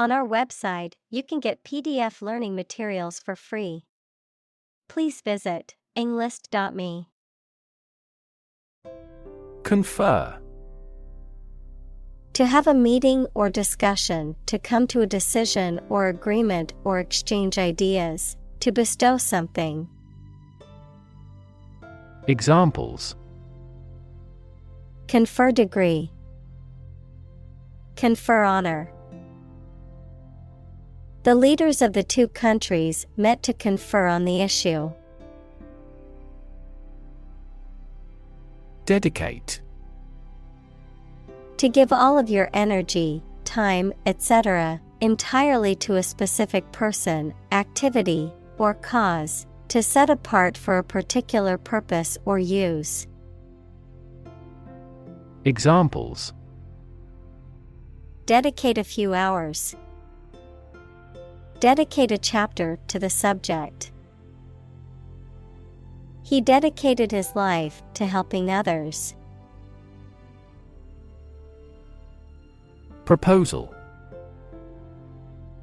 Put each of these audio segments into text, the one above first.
On our website, you can get PDF learning materials for free. Please visit englist.me. Confer. To have a meeting or discussion, to come to a decision or agreement or exchange ideas, to bestow something. Examples: Confer degree. Confer honor. The leaders of the two countries met to confer on the issue. Dedicate. To give all of your energy, time, etc., entirely to a specific person, activity, or cause, to set apart for a particular purpose or use. Examples: Dedicate a few hours. Dedicate a chapter to the subject. He dedicated his life to helping others. Proposal.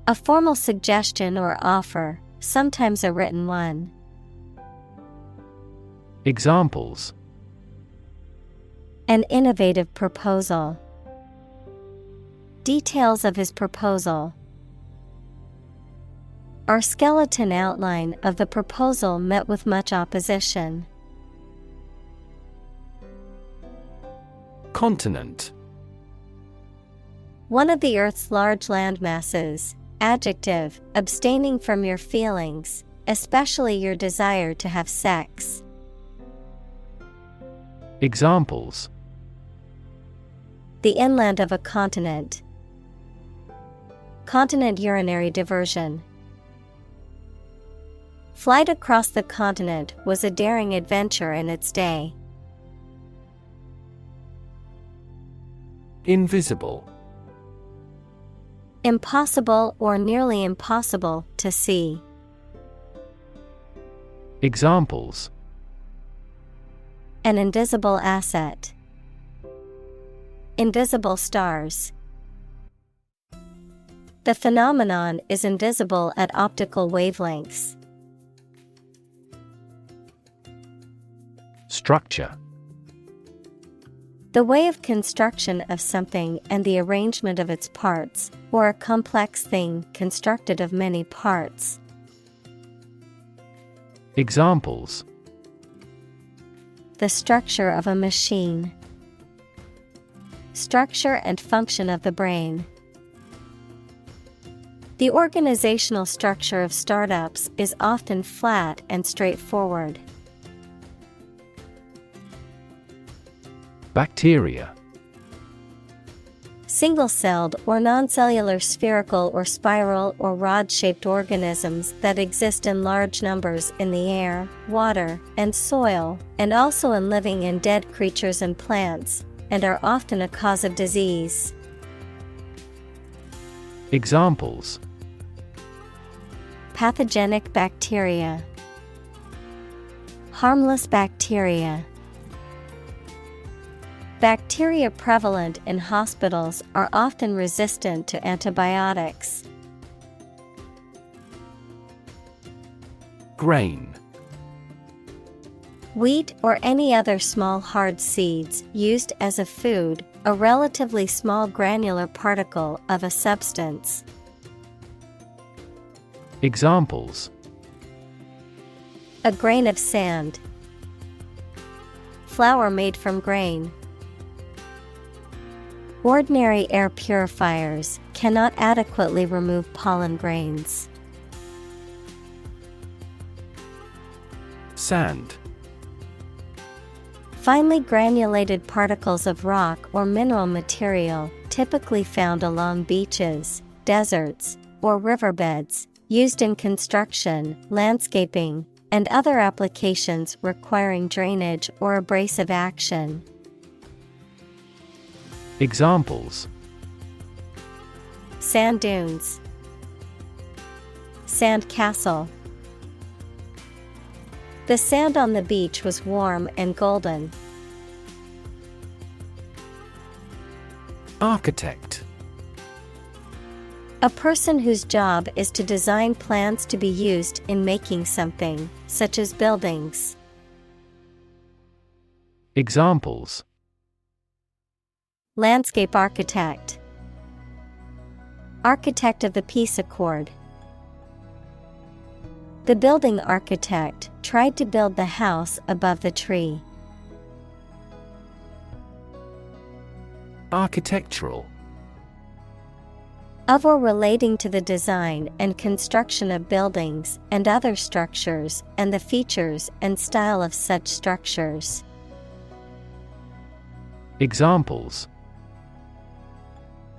A formal suggestion or offer, sometimes a written one. Examples: An innovative proposal. Details of his proposal. Our skeleton outline of the proposal met with much opposition. Continent. One of the Earth's large landmasses. Adjective, abstaining from your feelings, especially your desire to have sex. Examples: The inland of a continent. Continent urinary diversion. Flight across the continent was a daring adventure in its day. Invisible. Impossible or nearly impossible to see. Examples: An invisible asset. Invisible stars. The phenomenon is invisible at optical wavelengths. Structure. The way of construction of something and the arrangement of its parts, or a complex thing constructed of many parts. Examples: The structure of a machine. Structure and function of the brain. The organizational structure of startups is often flat and straightforward. Bacteria. Single-celled or non-cellular spherical or spiral or rod-shaped organisms that exist in large numbers in the air, water, and soil, and also in living and dead creatures and plants, and are often a cause of disease. Examples: Pathogenic bacteria. Harmless bacteria. Bacteria prevalent in hospitals are often resistant to antibiotics. Grain. Wheat or any other small hard seeds used as a food, a relatively small granular particle of a substance. Examples: A grain of sand. Flour made from grain. Ordinary air purifiers cannot adequately remove pollen grains. Sand. Finely granulated particles of rock or mineral material, typically found along beaches, deserts, or riverbeds, used in construction, landscaping, and other applications requiring drainage or abrasive action. Examples: Sand dunes. Sand castle. The sand on the beach was warm and golden. Architect. A person whose job is to design plans to be used in making something, such as buildings. Examples: Landscape architect. Architect of the peace accord. The building architect tried to build the house above the tree. Architectural. Of or relating to the design and construction of buildings and other structures and the features and style of such structures. Examples: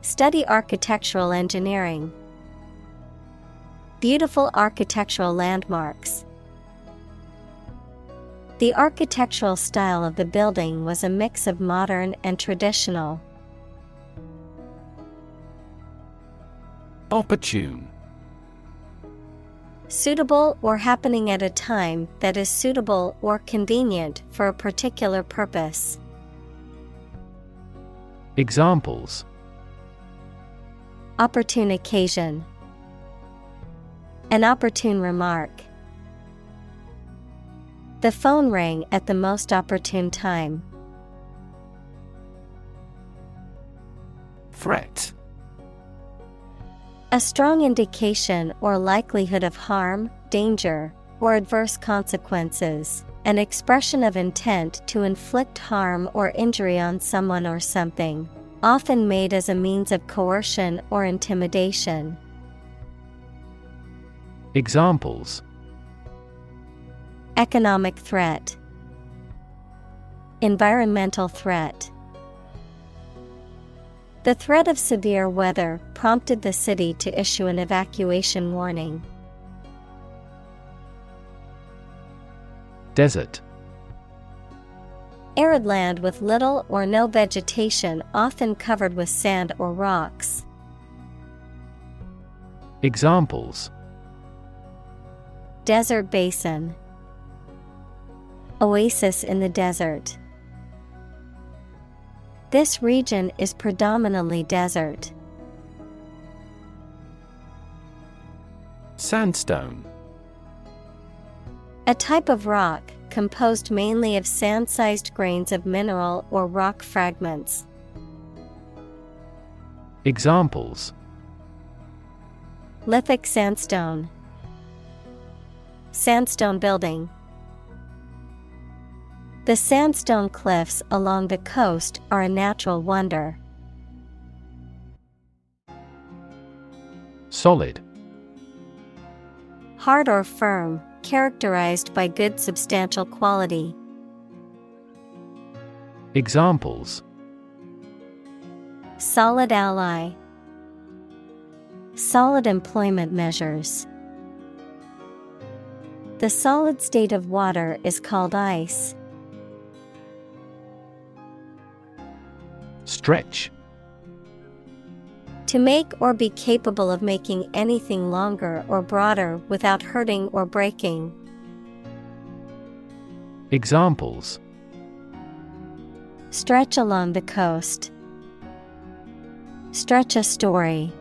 Study architectural engineering. Beautiful architectural landmarks. The architectural style of the building was a mix of modern and traditional. Opportune. Suitable or happening at a time that is suitable or convenient for a particular purpose. Examples: Opportune occasion. An opportune remark. The phone rang at the most opportune time. Threat. A strong indication or likelihood of harm, danger, or adverse consequences. An expression of intent to inflict harm or injury on someone or something, often made as a means of coercion or intimidation. Examples: Economic threat. Environmental threat. The threat of severe weather prompted the city to issue an evacuation warning. Desert. Arid land with little or no vegetation, often covered with sand or rocks. Examples: Desert basin. Oasis in the desert. This region is predominantly desert. Sandstone. A type of rock composed mainly of sand-sized grains of mineral or rock fragments. Examples: Lithic sandstone. Sandstone building. The sandstone cliffs along the coast are a natural wonder. Solid. Hard or firm, characterized by good substantial quality. Examples: Solid ally. Solid employment measures. The solid state of water is called ice. Stretch. To make or be capable of making anything longer or broader without hurting or breaking. Examples: Stretch along the coast. Stretch a story.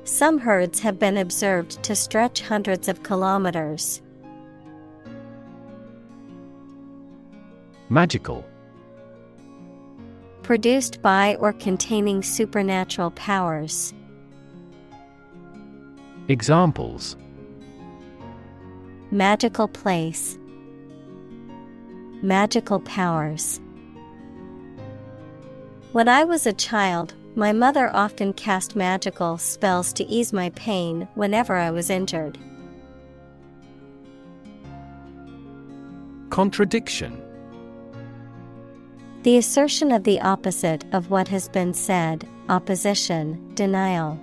Some herds have been observed to stretch hundreds of kilometers. Magical. Produced by or containing supernatural powers. Examples: Magical place. Magical powers. When I was a child, my mother often cast magical spells to ease my pain whenever I was injured. Contradiction. The assertion of the opposite of what has been said, opposition, denial.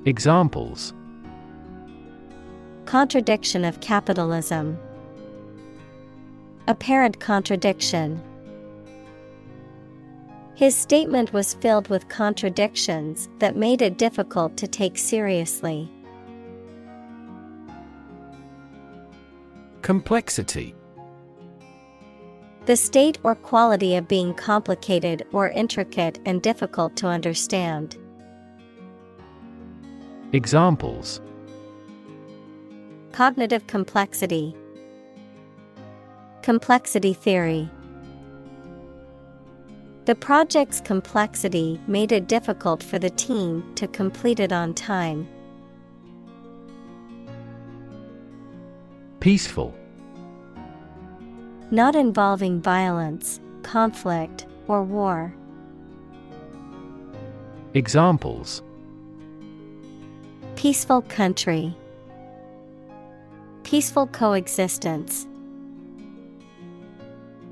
Examples: Contradiction of capitalism. Apparent contradiction. His statement was filled with contradictions that made it difficult to take seriously. Complexity. The state or quality of being complicated or intricate and difficult to understand. Examples: Cognitive complexity. Complexity theory. The project's complexity made it difficult for the team to complete it on time. Peaceful. Not involving violence, conflict, or war. Examples: Peaceful country. Peaceful coexistence.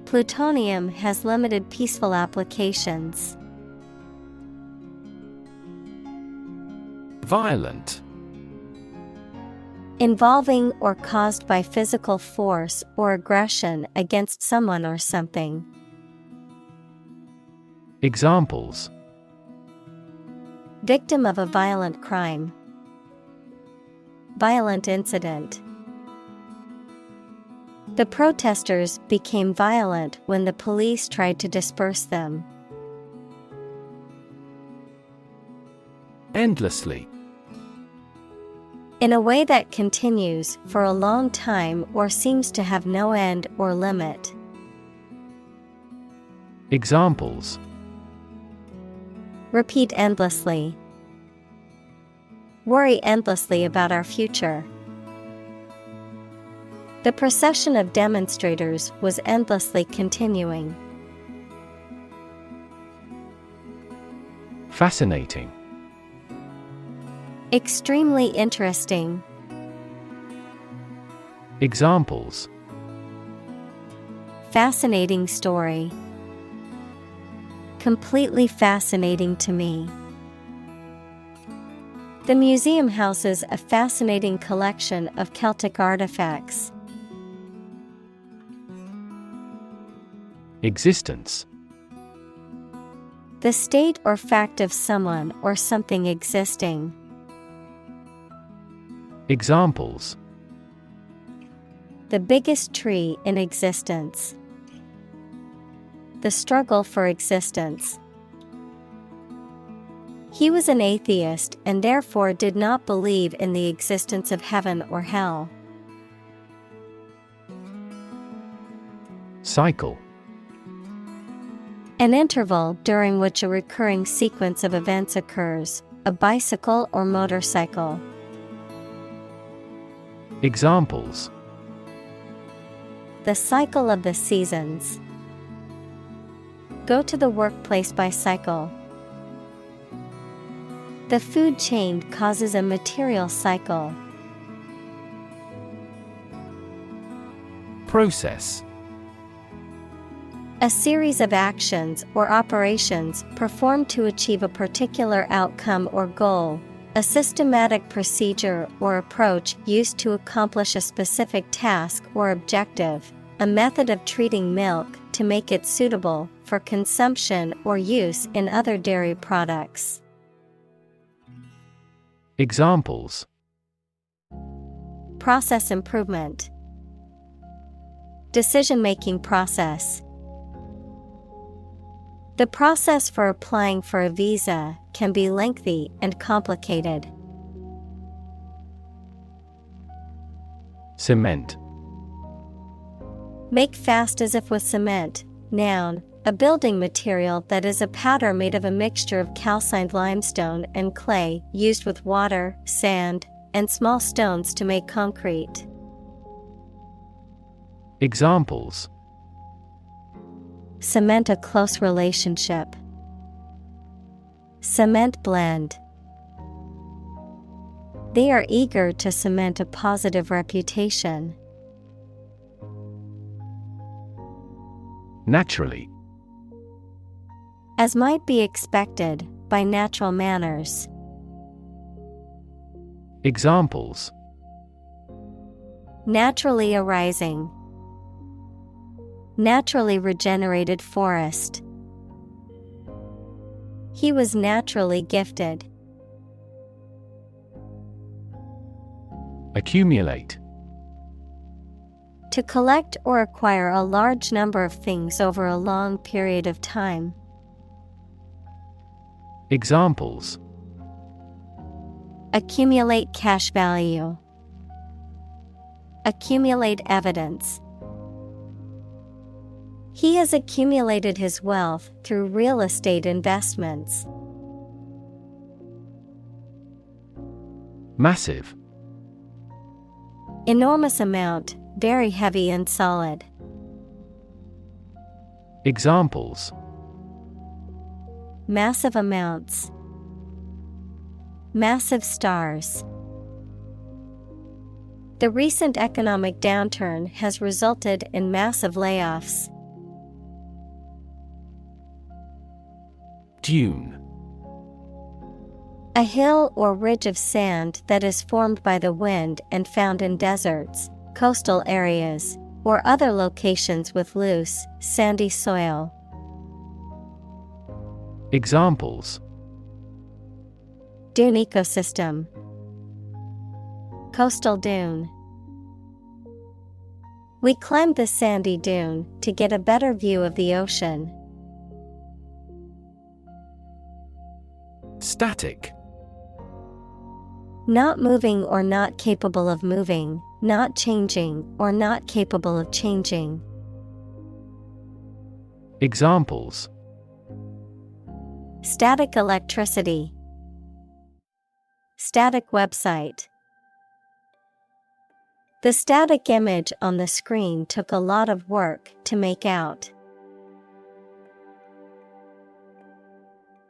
Plutonium has limited peaceful applications. Violent. Involving or caused by physical force or aggression against someone or something. Examples: Victim of a violent crime. Violent incident. The protesters became violent when the police tried to disperse them. Endlessly. In a way that continues for a long time or seems to have no end or limit. Examples: Repeat endlessly. Worry endlessly about our future. The procession of demonstrators was endlessly continuing. Fascinating. Extremely interesting. Examples: Fascinating story. Completely fascinating to me. The museum houses a fascinating collection of Celtic artifacts. Existence. The state or fact of someone or something existing. Examples: The biggest tree in existence. The struggle for existence. He was an atheist and therefore did not believe in the existence of heaven or hell. Cycle. An interval during which a recurring sequence of events occurs, a bicycle or motorcycle. Examples: The cycle of the seasons. Go to the workplace by cycle. The food chain causes a material cycle. Process. A series of actions or operations performed to achieve a particular outcome or goal, a systematic procedure or approach used to accomplish a specific task or objective, a method of treating milk to make it suitable for consumption or use in other dairy products. Examples: Process improvement. Decision-making process. The process for applying for a visa can be lengthy and complicated. Cement. Make fast as if with cement. Noun, a building material that is a powder made of a mixture of calcined limestone and clay used with water, sand, and small stones to make concrete. Examples: Cement a close relationship. Cement blend. They are eager to cement a positive reputation. Naturally. As might be expected, by natural manners. Examples: Naturally arising. Naturally regenerated forest. He was naturally gifted. Accumulate. To collect or acquire a large number of things over a long period of time. Examples: Accumulate cash value. Accumulate evidence. He has accumulated his wealth through real estate investments. Massive. Enormous amount, very heavy and solid. Examples: Massive amounts. Massive stars. The recent economic downturn has resulted in massive layoffs. Dune. A hill or ridge of sand that is formed by the wind and found in deserts, coastal areas, or other locations with loose, sandy soil. Examples: Dune ecosystem. Coastal dune. We climbed the sandy dune to get a better view of the ocean. Static. Not moving or not capable of moving, not changing or not capable of changing. Examples: Static electricity. Static website. The static image on the screen took a lot of work to make out.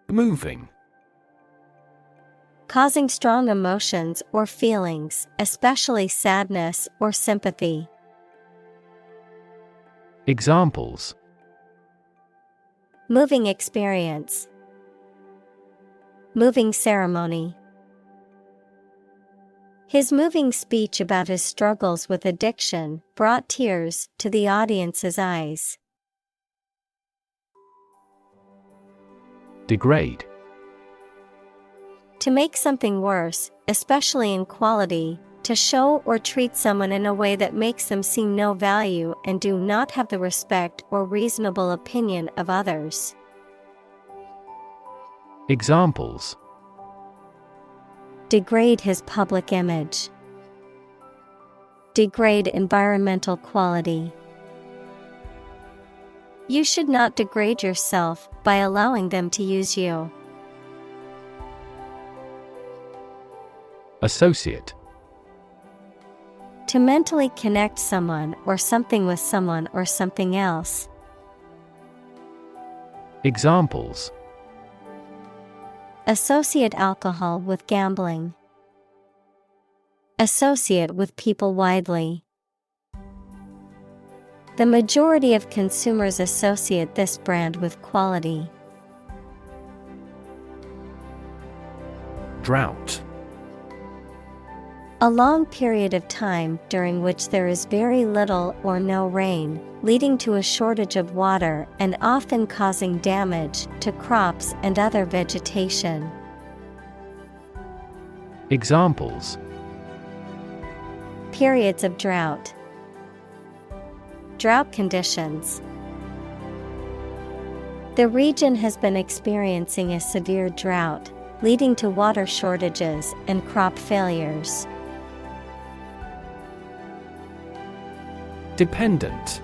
Moving. Causing strong emotions or feelings, especially sadness or sympathy. Examples: Moving experience. Moving ceremony. His moving speech about his struggles with addiction brought tears to the audience's eyes. Degrade. To make something worse, especially in quality, to show or treat someone in a way that makes them see no value and do not have the respect or reasonable opinion of others. Examples: Degrade his public image. Degrade environmental quality. You should not degrade yourself by allowing them to use you. Associate. To mentally connect someone or something with someone or something else. Examples: Associate alcohol with gambling. Associate with people widely. The majority of consumers associate this brand with quality. Drought. A long period of time during which there is very little or no rain, leading to a shortage of water and often causing damage to crops and other vegetation. Examples: Periods of drought. Drought conditions. The region has been experiencing a severe drought, leading to water shortages and crop failures. Dependent.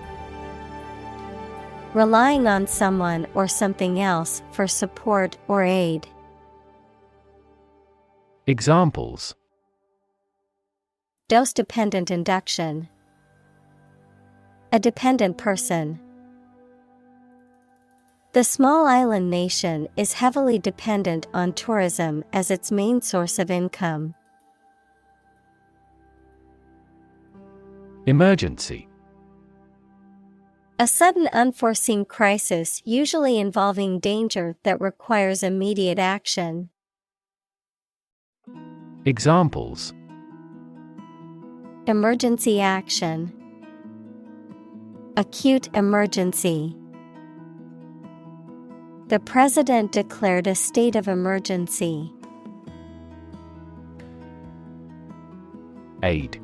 Relying on someone or something else for support or aid. Examples: Dose-dependent induction. A dependent person. The small island nation is heavily dependent on tourism as its main source of income. Emergency. A sudden unforeseen crisis usually involving danger that requires immediate action. Examples: Emergency action. Acute emergency. The president declared a state of emergency. Aid.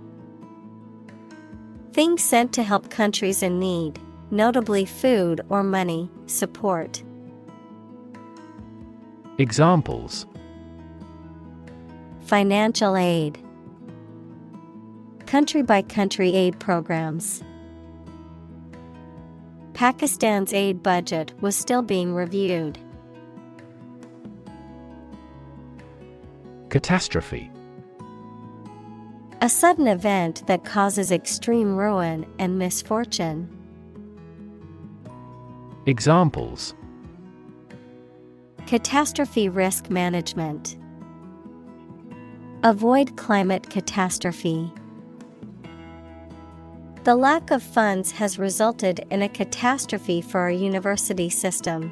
Things sent to help countries in need, notably food or money, support. Examples: Financial aid. Country-by-country aid programs. Pakistan's aid budget was still being reviewed. Catastrophe. A sudden event that causes extreme ruin and misfortune. Examples: Catastrophe risk management. Avoid climate catastrophe. The lack of funds has resulted in a catastrophe for our university system.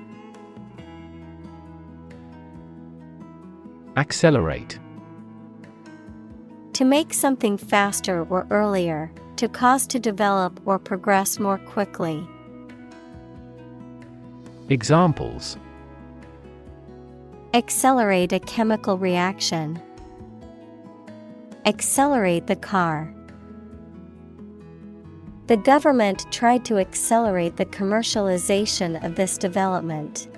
Accelerate. To make something faster or earlier, to cause to develop or progress more quickly. Examples: Accelerate a chemical reaction. Accelerate the car. The government tried to accelerate the commercialization of this development.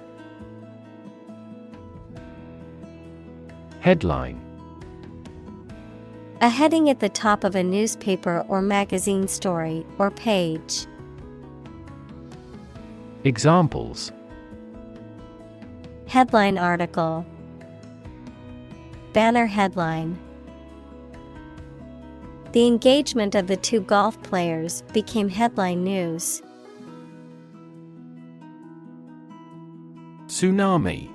Headline. A heading at the top of a newspaper or magazine story or page. Examples: Headline article. Banner headline. The engagement of the two golf players became headline news. Tsunami.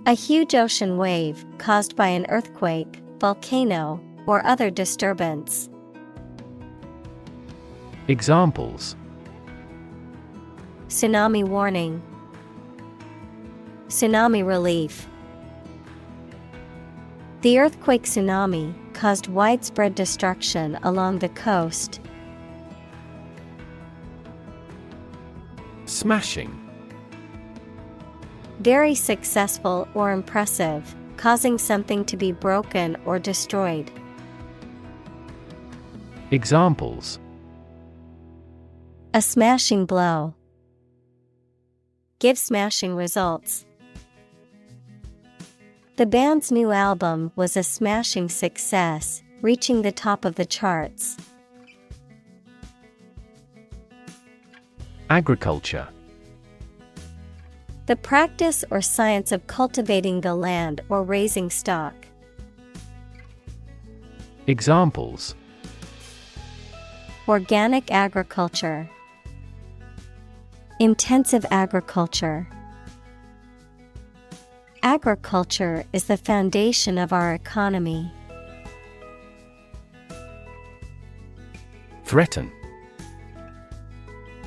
A huge ocean wave caused by an earthquake, volcano, or other disturbance. Examples: Tsunami warning. Tsunami relief. The earthquake tsunami caused widespread destruction along the coast. Smashing. Very successful or impressive, causing something to be broken or destroyed. Examples: A smashing blow. Give smashing results. The band's new album was a smashing success, reaching the top of the charts. Agriculture. The practice or science of cultivating the land or raising stock. Examples: Organic agriculture. Intensive agriculture. Agriculture is the foundation of our economy. Threaten.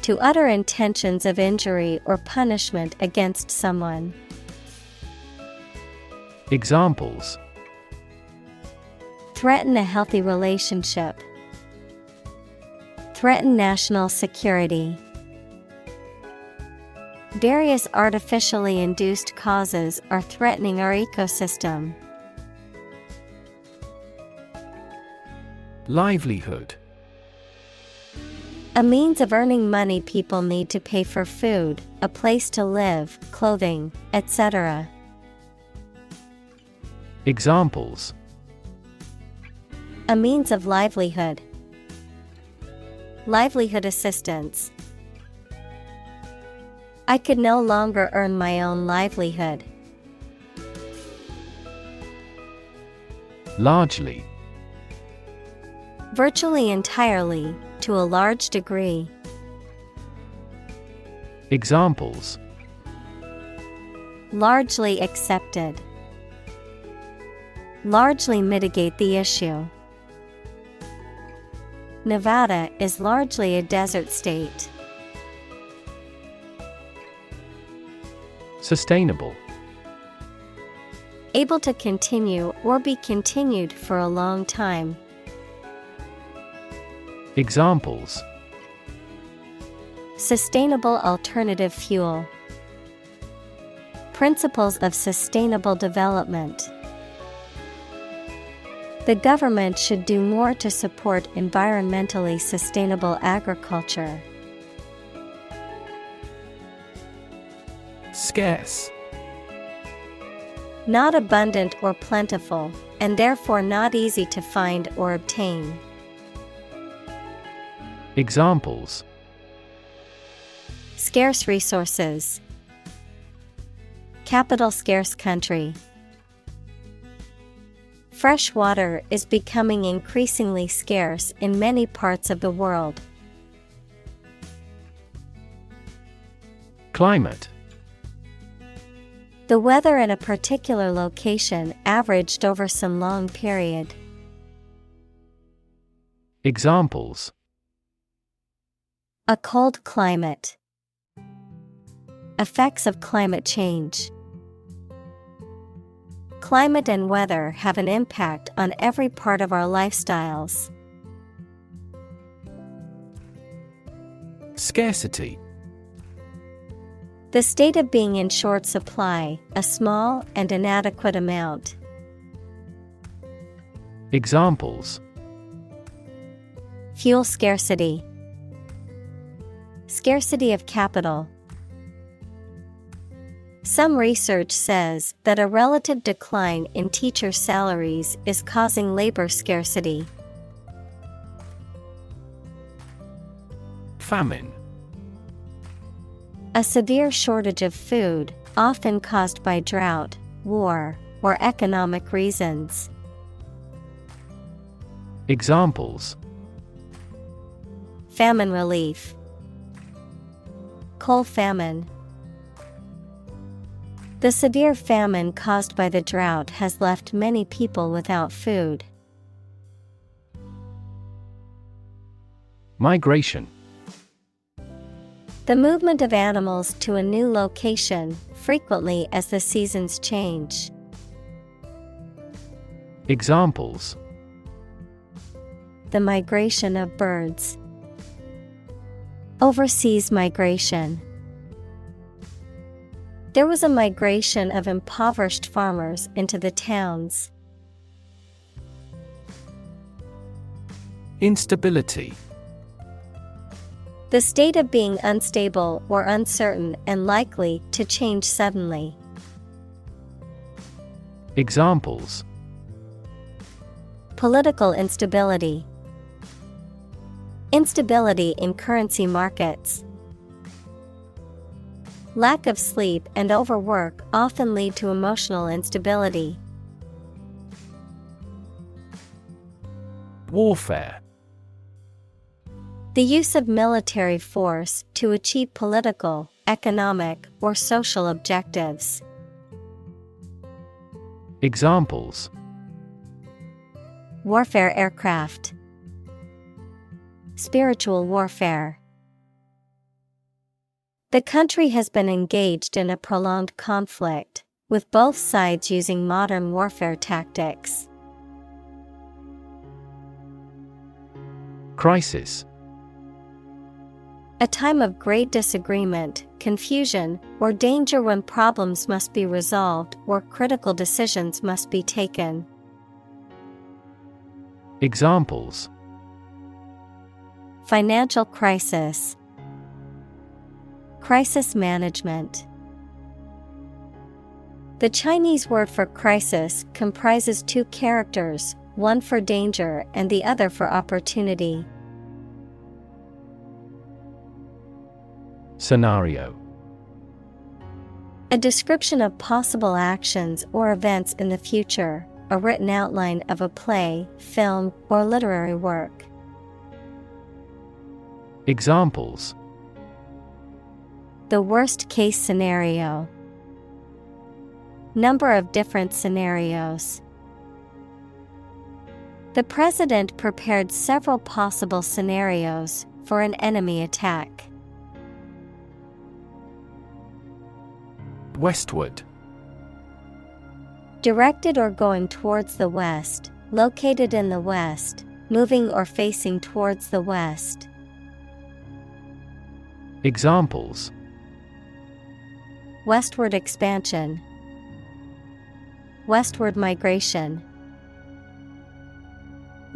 To utter intentions of injury or punishment against someone. Examples: Threaten a healthy relationship. Threaten national security. Various artificially induced causes are threatening our ecosystem. Livelihood. A means of earning money people need to pay for food, a place to live, clothing, etc. Examples: A means of livelihood. Livelihood assistance. I could no longer earn my own livelihood. Largely. Virtually entirely, to a large degree. Examples: Largely accepted. Largely mitigate the issue. Nevada is largely a desert state. Sustainable. Able to continue or be continued for a long time. Examples: Sustainable alternative fuel. Principles of sustainable development. The government should do more to support environmentally sustainable agriculture. Scarce. Not abundant or plentiful, and therefore not easy to find or obtain. Examples: Scarce resources. Capital scarce country. Fresh water is becoming increasingly scarce in many parts of the world. Climate. The weather in a particular location averaged over some long period. Examples: A cold climate. Effects of climate change. Climate and weather have an impact on every part of our lifestyles. Scarcity. The state of being in short supply, a small and inadequate amount. Examples: Fuel scarcity. Scarcity of capital. Some research says that a relative decline in teacher salaries is causing labor scarcity. Famine. A severe shortage of food, often caused by drought, war, or economic reasons. Examples: Famine relief. Coal famine. The severe famine caused by the drought has left many people without food. Migration. The movement of animals to a new location, frequently as the seasons change. Examples: The migration of birds. Overseas migration. There was a migration of impoverished farmers into the towns. Instability. The state of being unstable or uncertain and likely to change suddenly. Examples: Political instability. Instability in currency markets. Lack of sleep and overwork often lead to emotional instability. Warfare. The use of military force to achieve political, economic, or social objectives. Examples: Warfare aircraft. Spiritual warfare. The country has been engaged in a prolonged conflict, with both sides using modern warfare tactics. Crisis. A time of great disagreement, confusion, or danger when problems must be resolved or critical decisions must be taken. Examples: Financial crisis. Crisis management. The Chinese word for crisis comprises two characters, one for danger and the other for opportunity. Scenario. A description of possible actions or events in the future, a written outline of a play, film, or literary work. Examples: The worst case scenario. Number of different scenarios. The president prepared several possible scenarios for an enemy attack. Westward. Directed or going towards the west, located in the west, moving or facing towards the west. Examples: Westward expansion. Westward migration.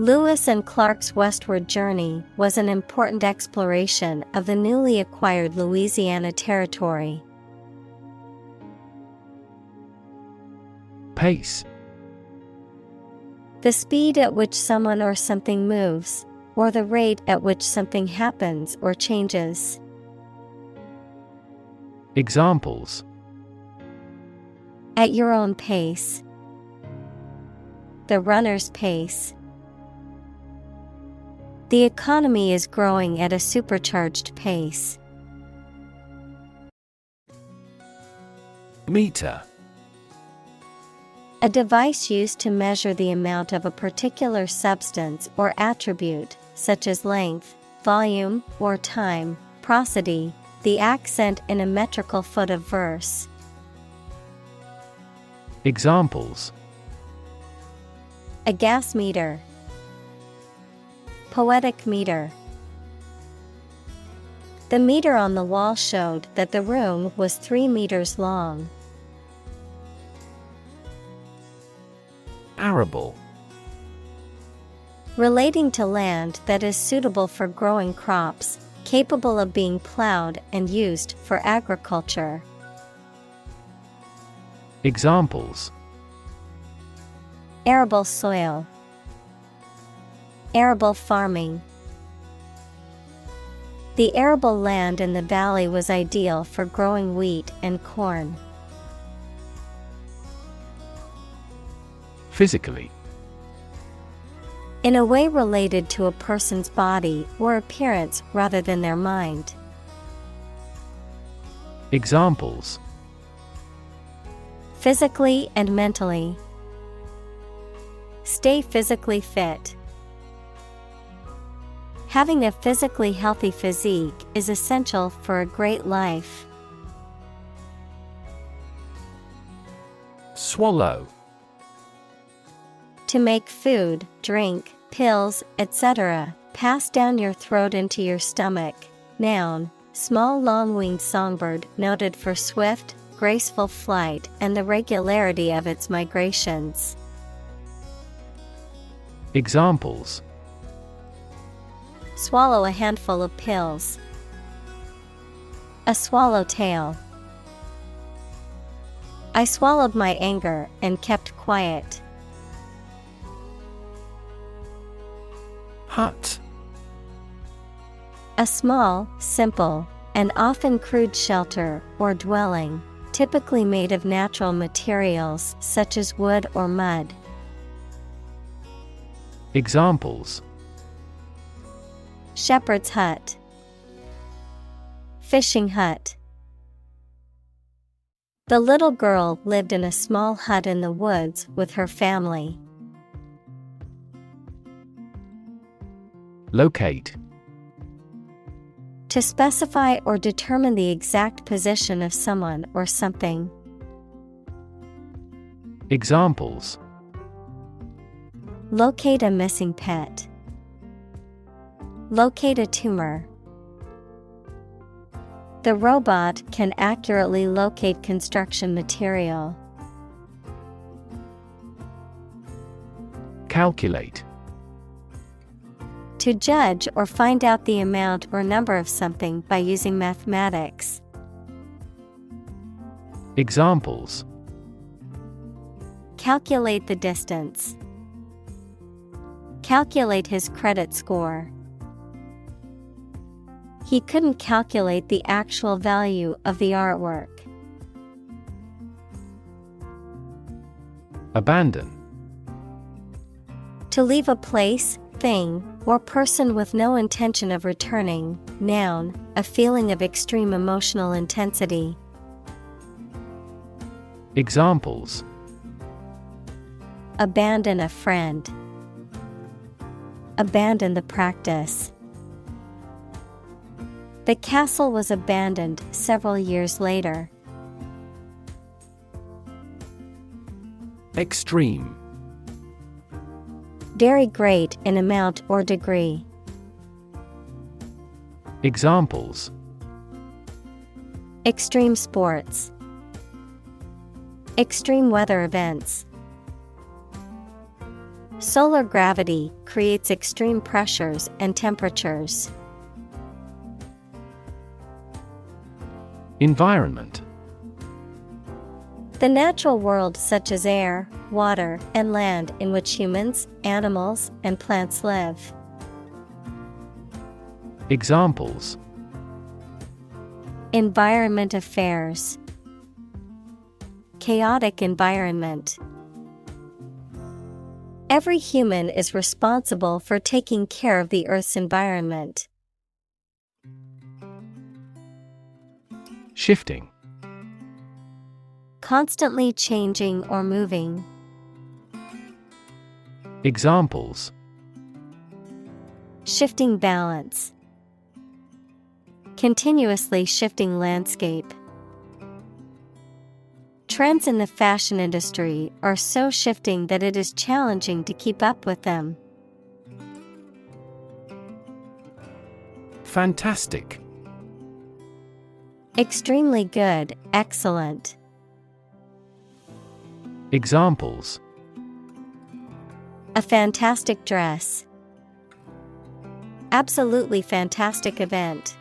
Lewis and Clark's westward journey was an important exploration of the newly acquired Louisiana Territory. Pace. The speed at which someone or something moves, or the rate at which something happens or changes. Examples. At your own pace. The runner's pace. The economy is growing at a supercharged pace. Meter. A device used to measure the amount of a particular substance or attribute, such as length, volume, or time. Prosody, the accent in a metrical foot of verse. Examples. A gas meter. Poetic meter. The meter on the wall showed that the room was 3 meters long. Arable. Relating to land that is suitable for growing crops, capable of being plowed and used for agriculture. Examples. Arable soil. Arable farming. The arable land in the valley was ideal for growing wheat and corn. Physically. In a way related to a person's body or appearance rather than their mind. Examples. Physically and mentally. Stay physically fit. Having a physically healthy physique is essential for a great life. Swallow. To make food, drink, pills, etc., pass down your throat into your stomach. Noun, small long-winged songbird noted for swift, graceful flight and the regularity of its migrations. Examples. Swallow a handful of pills. A swallowtail. I swallowed my anger and kept quiet. Hut. A small, simple, and often crude shelter or dwelling, typically made of natural materials such as wood or mud. Examples. Shepherd's hut. Fishing hut. The little girl lived in a small hut in the woods with her family. Locate. To specify or determine the exact position of someone or something. Examples. Locate a missing pet. Locate a tumor. The robot can accurately locate construction material. Calculate. To judge or find out the amount or number of something by using mathematics. Examples. Calculate the distance. Calculate his credit score. He couldn't calculate the actual value of the artwork. Abandon. To leave a place, thing, or person with no intention of returning. Noun, a feeling of extreme emotional intensity. Examples. Abandon a friend. Abandon the practice. The castle was abandoned several years later. Extreme. Very great in amount or degree. Examples. Extreme sports. Extreme weather events. Solar gravity creates extreme pressures and temperatures. Environment. The natural world such as air, water, and land in which humans, animals, and plants live. Examples. Environment affairs. Chaotic environment. Every human is responsible for taking care of the Earth's environment. Shifting. Constantly changing or moving. Examples. Shifting balance. Continuously shifting landscape. Trends in the fashion industry are so shifting that it is challenging to keep up with them. Fantastic. Extremely good, excellent. Examples. A fantastic dress. Absolutely fantastic event.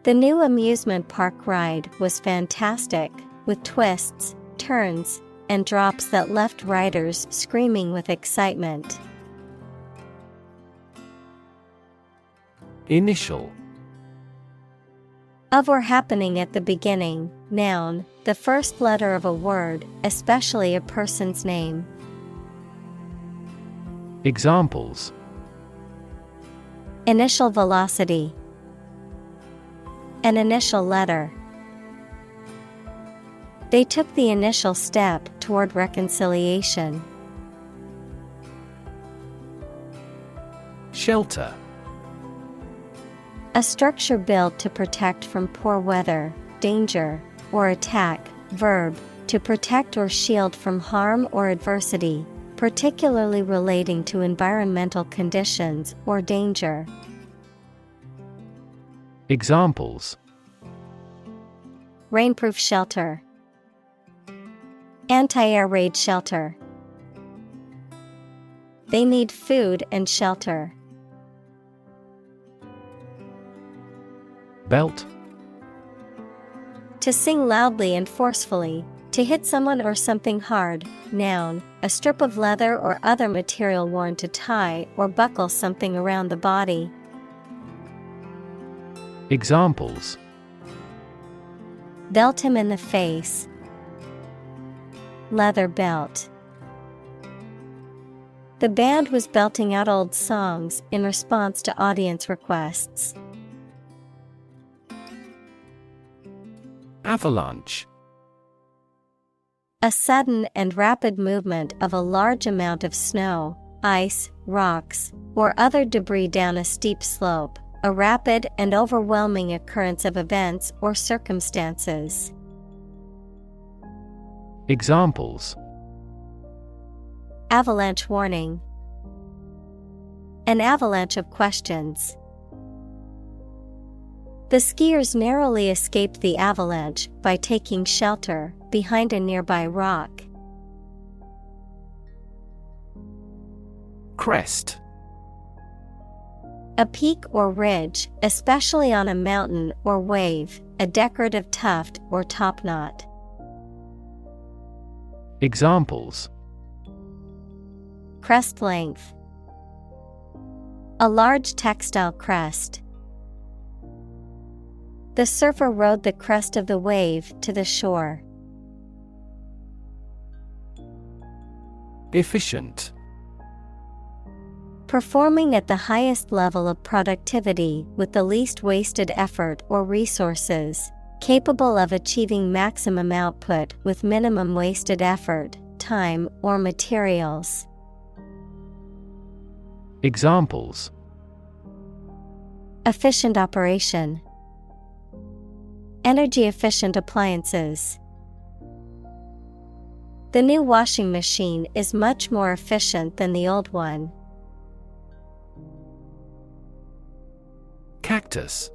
The new amusement park ride was fantastic, with twists, turns, and drops that left riders screaming with excitement. Initial. Of or happening at the beginning, noun, the first letter of a word, especially a person's name. Examples. Initial velocity. An initial letter. They took the initial step toward reconciliation. Shelter. A structure built to protect from poor weather, danger, or attack. Verb, to protect or shield from harm or adversity, particularly relating to environmental conditions or danger. Examples. Rainproof shelter. Anti-air raid shelter. They need food and shelter. Belt. To sing loudly and forcefully, to hit someone or something hard. Noun, a strip of leather or other material worn to tie or buckle something around the body. Examples. Belt him in the face. Leather belt. The band was belting out old songs in response to audience requests. Avalanche. A sudden and rapid movement of a large amount of snow, ice, rocks, or other debris down a steep slope. A rapid and overwhelming occurrence of events or circumstances. Examples. Avalanche warning. An avalanche of questions. The skiers narrowly escaped the avalanche by taking shelter behind a nearby rock. Crest. A peak or ridge, especially on a mountain or wave, a decorative tuft or topknot. Examples. Crest length. A large textile crest. The surfer rode the crest of the wave to the shore. Efficient. Performing at the highest level of productivity with the least wasted effort or resources, capable of achieving maximum output with minimum wasted effort, time, or materials. Examples. Efficient operation. Energy efficient appliances. The new washing machine is much more efficient than the old one. Cactus.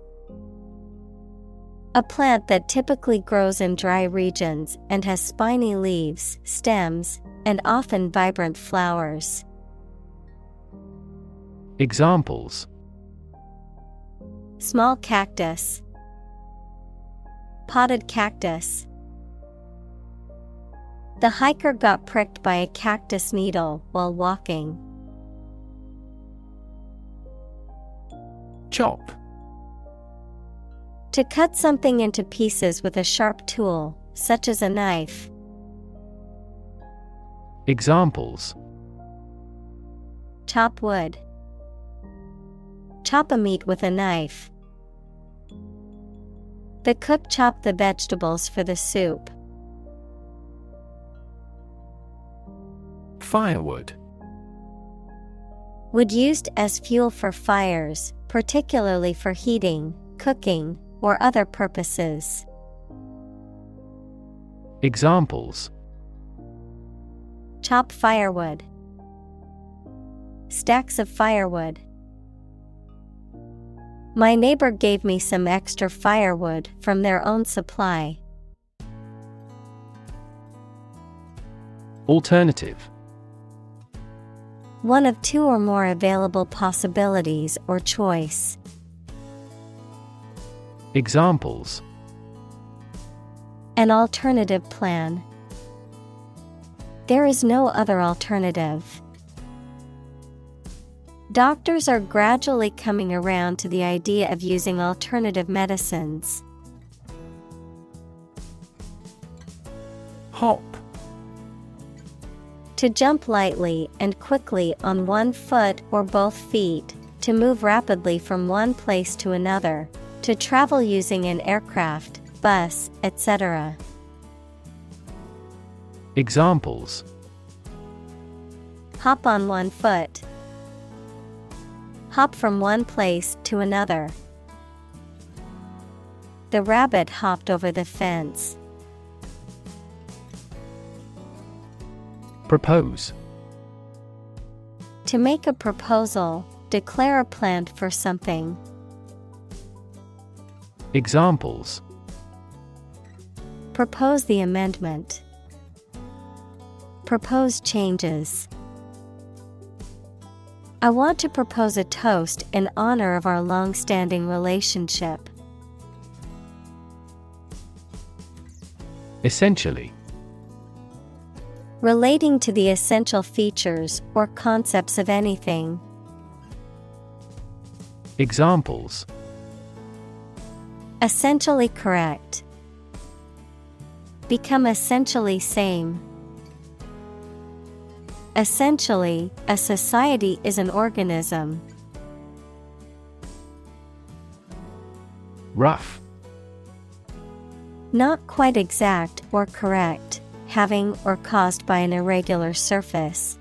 A plant that typically grows in dry regions and has spiny leaves, stems, and often vibrant flowers. Examples: Small cactus, potted cactus. The hiker got pricked by a cactus needle while walking. Chop. To cut something into pieces with a sharp tool, such as a knife. Examples: Chop wood. Chop a meat with a knife. The cook chopped the vegetables for the soup. Firewood. Wood used as fuel for fires, particularly for heating, cooking, or other purposes. Examples: Chop firewood. Stacks of firewood. My neighbor gave me some extra firewood from their own supply. Alternative. One of two or more available possibilities or choice. Examples: An alternative plan. There is no other alternative. Doctors are gradually coming around to the idea of using alternative medicines. Hop. To jump lightly and quickly on one foot or both feet, to move rapidly from one place to another, to travel using an aircraft, bus, etc. Examples: Hop on one foot. Hop from one place to another. The rabbit hopped over the fence. Propose. To make a proposal, declare a plan for something. Examples: Propose the amendment. Propose changes. I want to propose a toast in honor of our long-standing relationship. Essentially. Relating to the essential features or concepts of anything. Examples: Essentially correct. Become essentially same. Essentially, a society is an organism. Rough. Not quite exact or correct, having or caused by an irregular surface.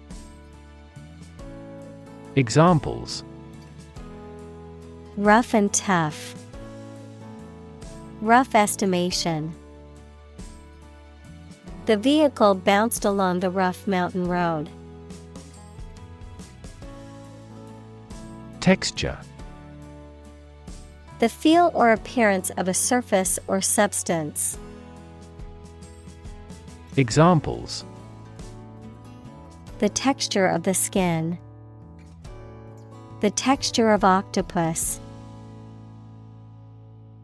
Examples: Rough and tough. Rough estimation. The vehicle bounced along the rough mountain road. Texture. The feel or appearance of a surface or substance. Examples: The texture of the skin. The texture of octopus.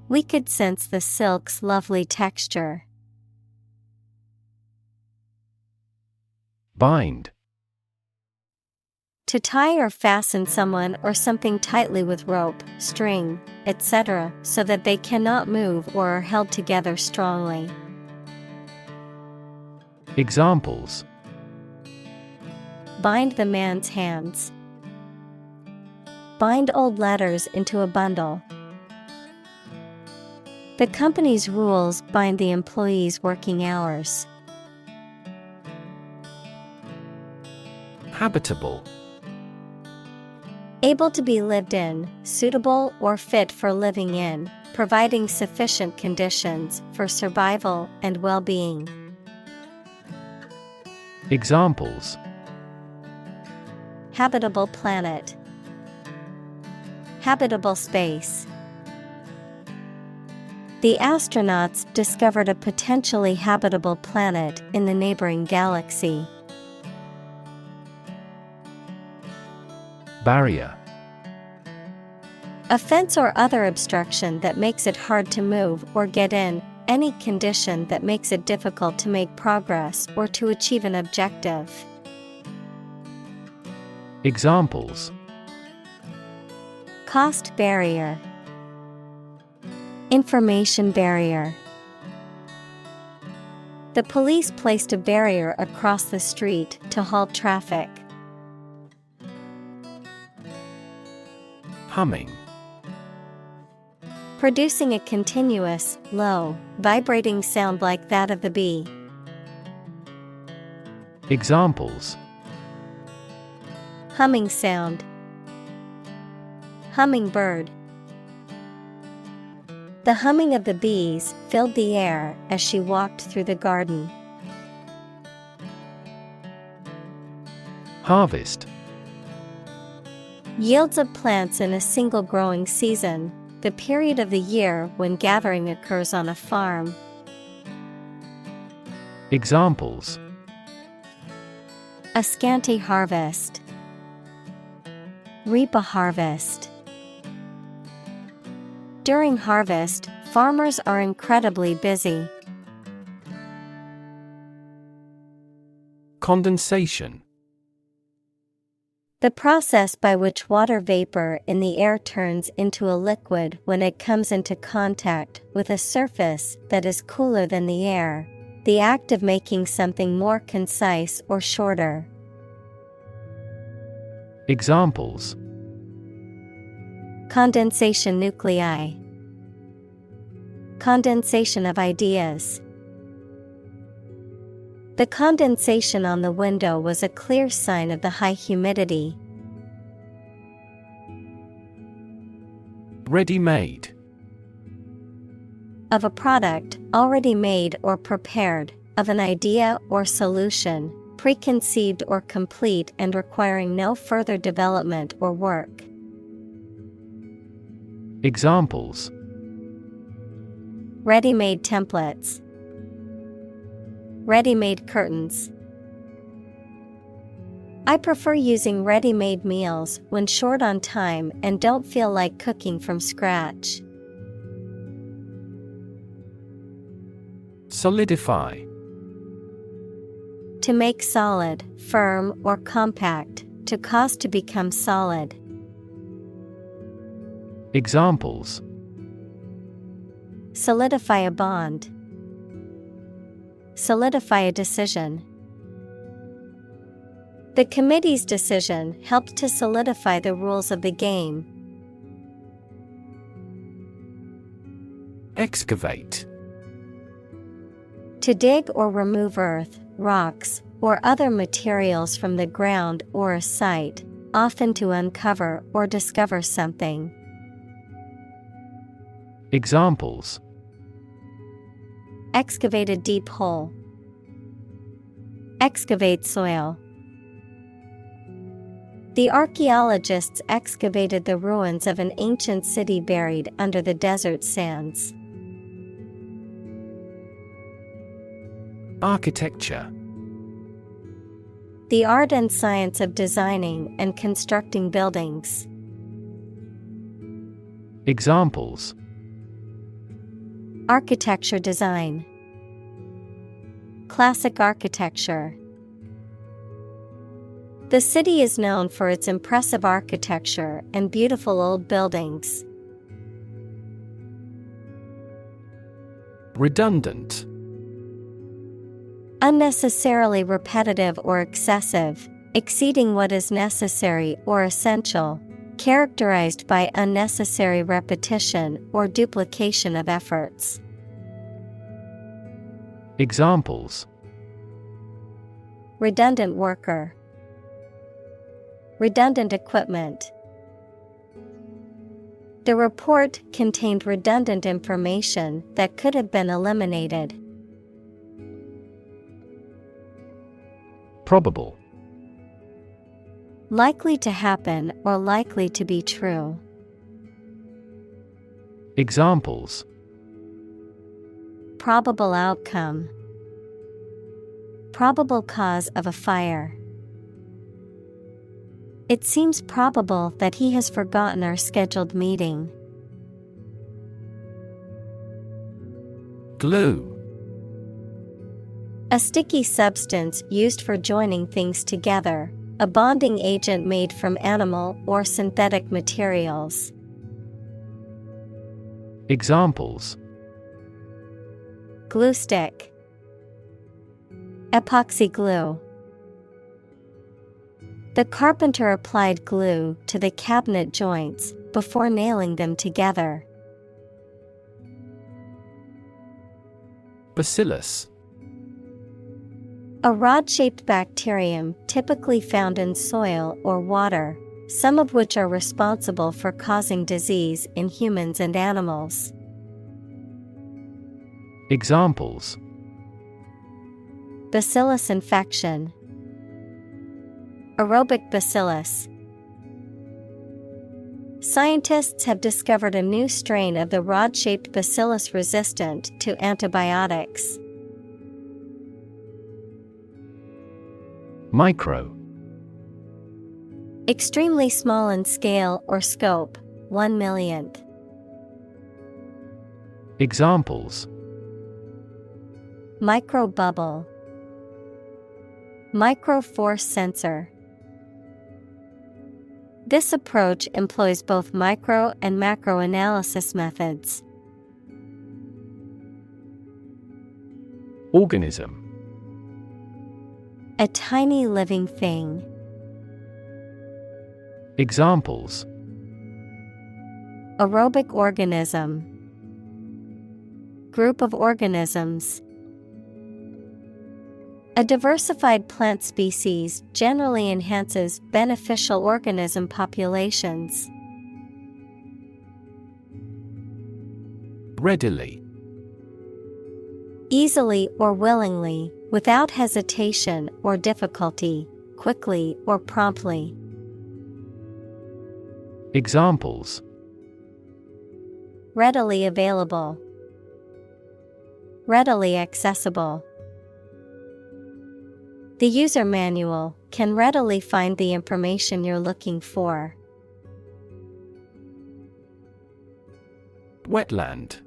We could sense the silk's lovely texture. Bind. To tie or fasten someone or something tightly with rope, string, etc., so that they cannot move or are held together strongly. Examples: Bind the man's hands. Bind old letters into a bundle. The company's rules bind the employees' working hours. Habitable. Able to be lived in, suitable or fit for living in, providing sufficient conditions for survival and well-being. Examples: Habitable planet. Habitable space. The astronauts discovered a potentially habitable planet in the neighboring galaxy. Barrier. A fence or other obstruction that makes it hard to move or get in, any condition that makes it difficult to make progress or to achieve an objective. Examples: Cost barrier, information barrier. The police placed a barrier across the street to halt traffic. Humming. Producing a continuous, low, vibrating sound like that of the bee. Examples: Humming sound, hummingbird. The humming of the bees filled the air as she walked through the garden. Harvest. Yields of plants in a single growing season, the period of the year when gathering occurs on a farm. Examples: A scanty harvest, reap a harvest. During harvest, farmers are incredibly busy. Condensation. The process by which water vapor in the air turns into a liquid when it comes into contact with a surface that is cooler than the air. The act of making something more concise or shorter. Examples: Condensation nuclei. Condensation of ideas. The condensation on the window was a clear sign of the high humidity. Ready-made. Of a product, already made or prepared, of an idea or solution, preconceived or complete and requiring no further development or work. Examples: Ready-made templates. Ready-made curtains. I prefer using ready-made meals when short on time and don't feel like cooking from scratch. Solidify. To make solid, firm, or compact, to cause to become solid. Examples: Solidify a bond. Solidify a decision. The committee's decision helped to solidify the rules of the game. Excavate. To dig or remove earth, rocks, or other materials from the ground or a site, often to uncover or discover something. Examples: Excavate a deep hole. Excavate soil. The archaeologists excavated the ruins of an ancient city buried under the desert sands. Architecture. The art and science of designing and constructing buildings. Examples: Architecture design. Classic architecture. The city is known for its impressive architecture and beautiful old buildings. Redundant. Unnecessarily repetitive or excessive, exceeding what is necessary or essential, characterized by unnecessary repetition or duplication of efforts. Examples: Redundant worker. Redundant equipment. The report contained redundant information that could have been eliminated. Probable. Likely to happen or likely to be true. Examples: Probable outcome. Probable cause of a fire. It seems probable that he has forgotten our scheduled meeting. Glue. A sticky substance used for joining things together, a bonding agent made from animal or synthetic materials. Examples: Glue stick. Epoxy glue. The carpenter applied glue to the cabinet joints before nailing them together. Bacillus. A rod-shaped bacterium typically found in soil or water, some of which are responsible for causing disease in humans and animals. Examples: Bacillus infection. Aerobic bacillus. Scientists have discovered a new strain of the rod-shaped bacillus resistant to antibiotics. Micro. Extremely small in scale or scope, 1/1,000,000th. Examples: Microbubble. Microforce sensor. This approach employs both micro and macro analysis methods. Organism. A tiny living thing. Examples: Aerobic organism. Group of organisms. A diversified plant species generally enhances beneficial organism populations. Readily. Easily or willingly, without hesitation or difficulty, quickly or promptly. Examples: Readily available. Readily accessible. The user manual can readily find the information you're looking for. Wetland.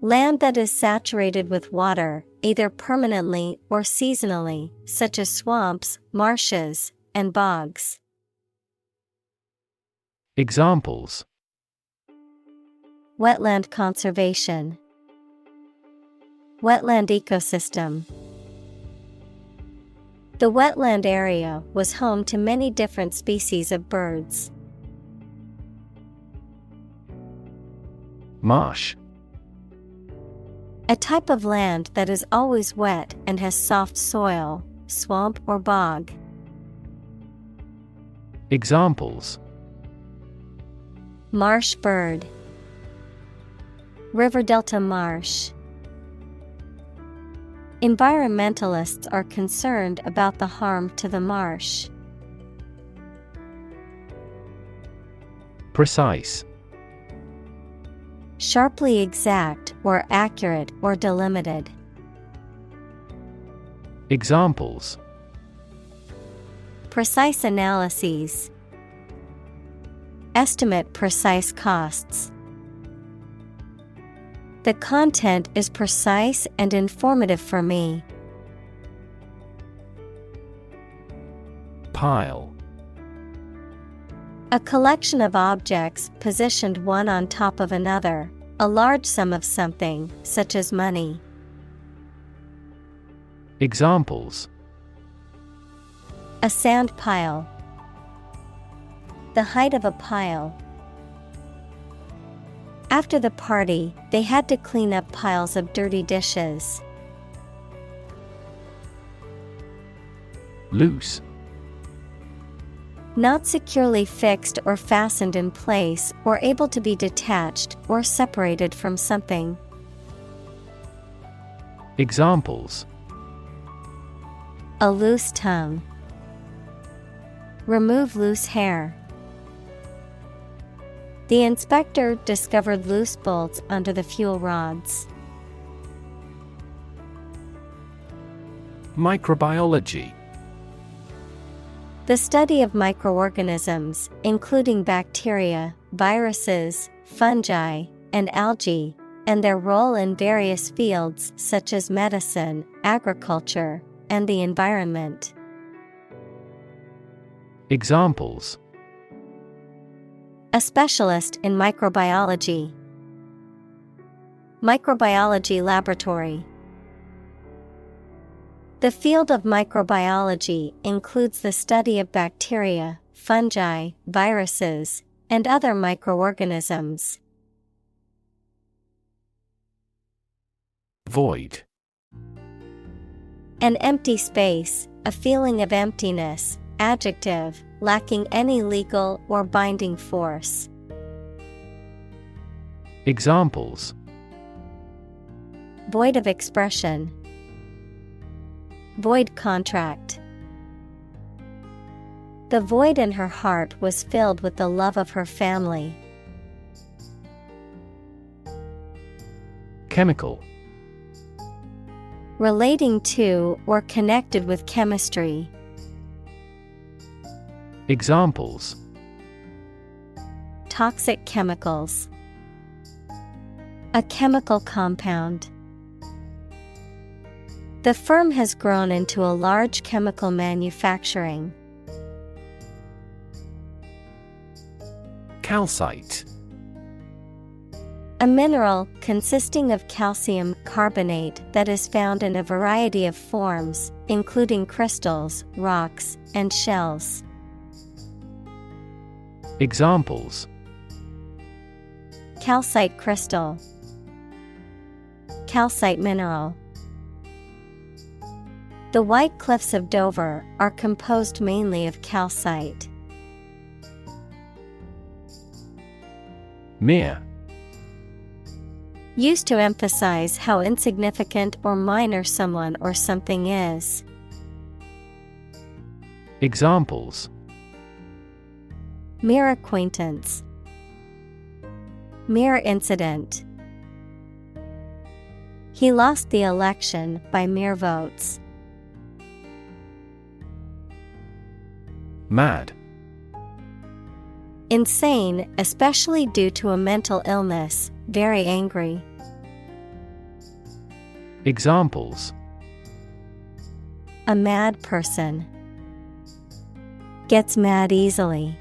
Land that is saturated with water, either permanently or seasonally, such as swamps, marshes, and bogs. Examples: Wetland conservation. Wetland ecosystem. The wetland area was home to many different species of birds. Marsh. A type of land that is always wet and has soft soil, swamp or bog. Examples: Marsh bird. River delta marsh. Environmentalists are concerned about the harm to the marsh. Precise. Sharply exact or accurate or delimited. Examples: Precise analyses. Estimate precise costs. The content is precise and informative for me. Pile. A collection of objects positioned one on top of another, a large sum of something, such as money. Examples: A sand pile. The height of a pile. After the party, they had to clean up piles of dirty dishes. Loose. Not securely fixed or fastened in place or able to be detached or separated from something. Examples: A loose tongue. Remove loose hair. The inspector discovered loose bolts under the fuel rods. Microbiology. The study of microorganisms, including bacteria, viruses, fungi, and algae, and their role in various fields such as medicine, agriculture, and the environment. Examples: A specialist in microbiology. Microbiology laboratory. The field of microbiology includes the study of bacteria, fungi, viruses, and other microorganisms. Void. An empty space, a feeling of emptiness, adjective, lacking any legal or binding force. Examples: Void of expression. Void contract. The void in her heart was filled with the love of her family. Chemical. Relating to or connected with chemistry. Examples: Toxic chemicals. A chemical compound. The firm has grown into a large chemical manufacturing. Calcite. A mineral consisting of calcium carbonate that is found in a variety of forms, including crystals, rocks, and shells. Examples: Calcite crystal. Calcite mineral. The White Cliffs of Dover are composed mainly of calcite. Mere. Used to emphasize how insignificant or minor someone or something is. Examples: Mere acquaintance. Mere incident. He lost the election by mere votes. Mad. Insane, especially due to a mental illness, very angry. Examples: A mad person. Gets mad easily.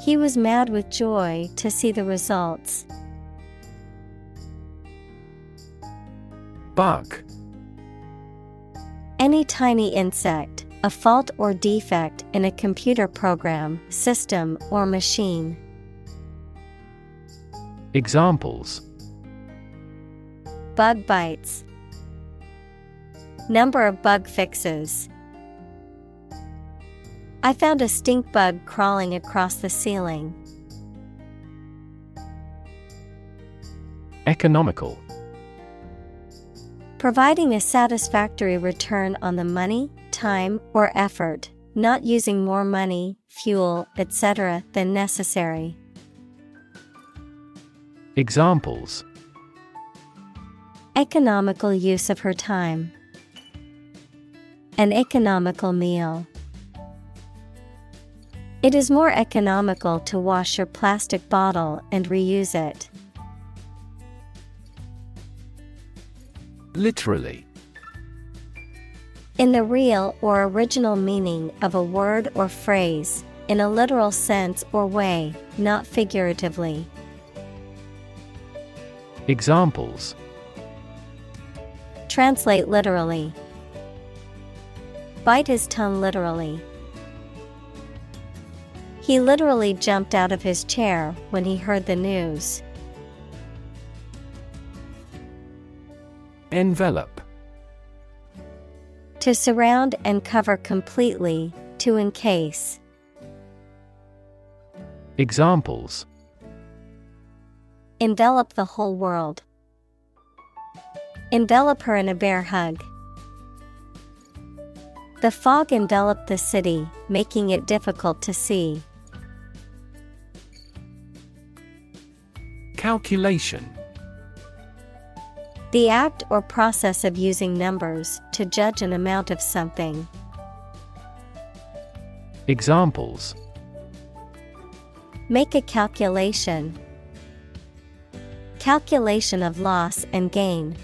He was mad with joy to see the results. Bug. Any tiny insect, a fault or defect in a computer program, system, or machine. Examples: Bug bites. Number of bug fixes. I found a stink bug crawling across the ceiling. Economical. Providing a satisfactory return on the money, time, or effort, not using more money, fuel, etc. than necessary. Examples: Economical use of her time. An economical meal. It is more economical to wash your plastic bottle and reuse it. Literally. In the real or original meaning of a word or phrase, in a literal sense or way, not figuratively. Examples: Translate literally. Bite his tongue literally. He literally jumped out of his chair when he heard the news. Envelope. To surround and cover completely, to encase. Examples: Envelop the whole world. Envelop her in a bear hug. The fog enveloped the city, making it difficult to see. Calculation. The act or process of using numbers to judge an amount of something. Examples: Make a calculation. Calculation of loss and gain.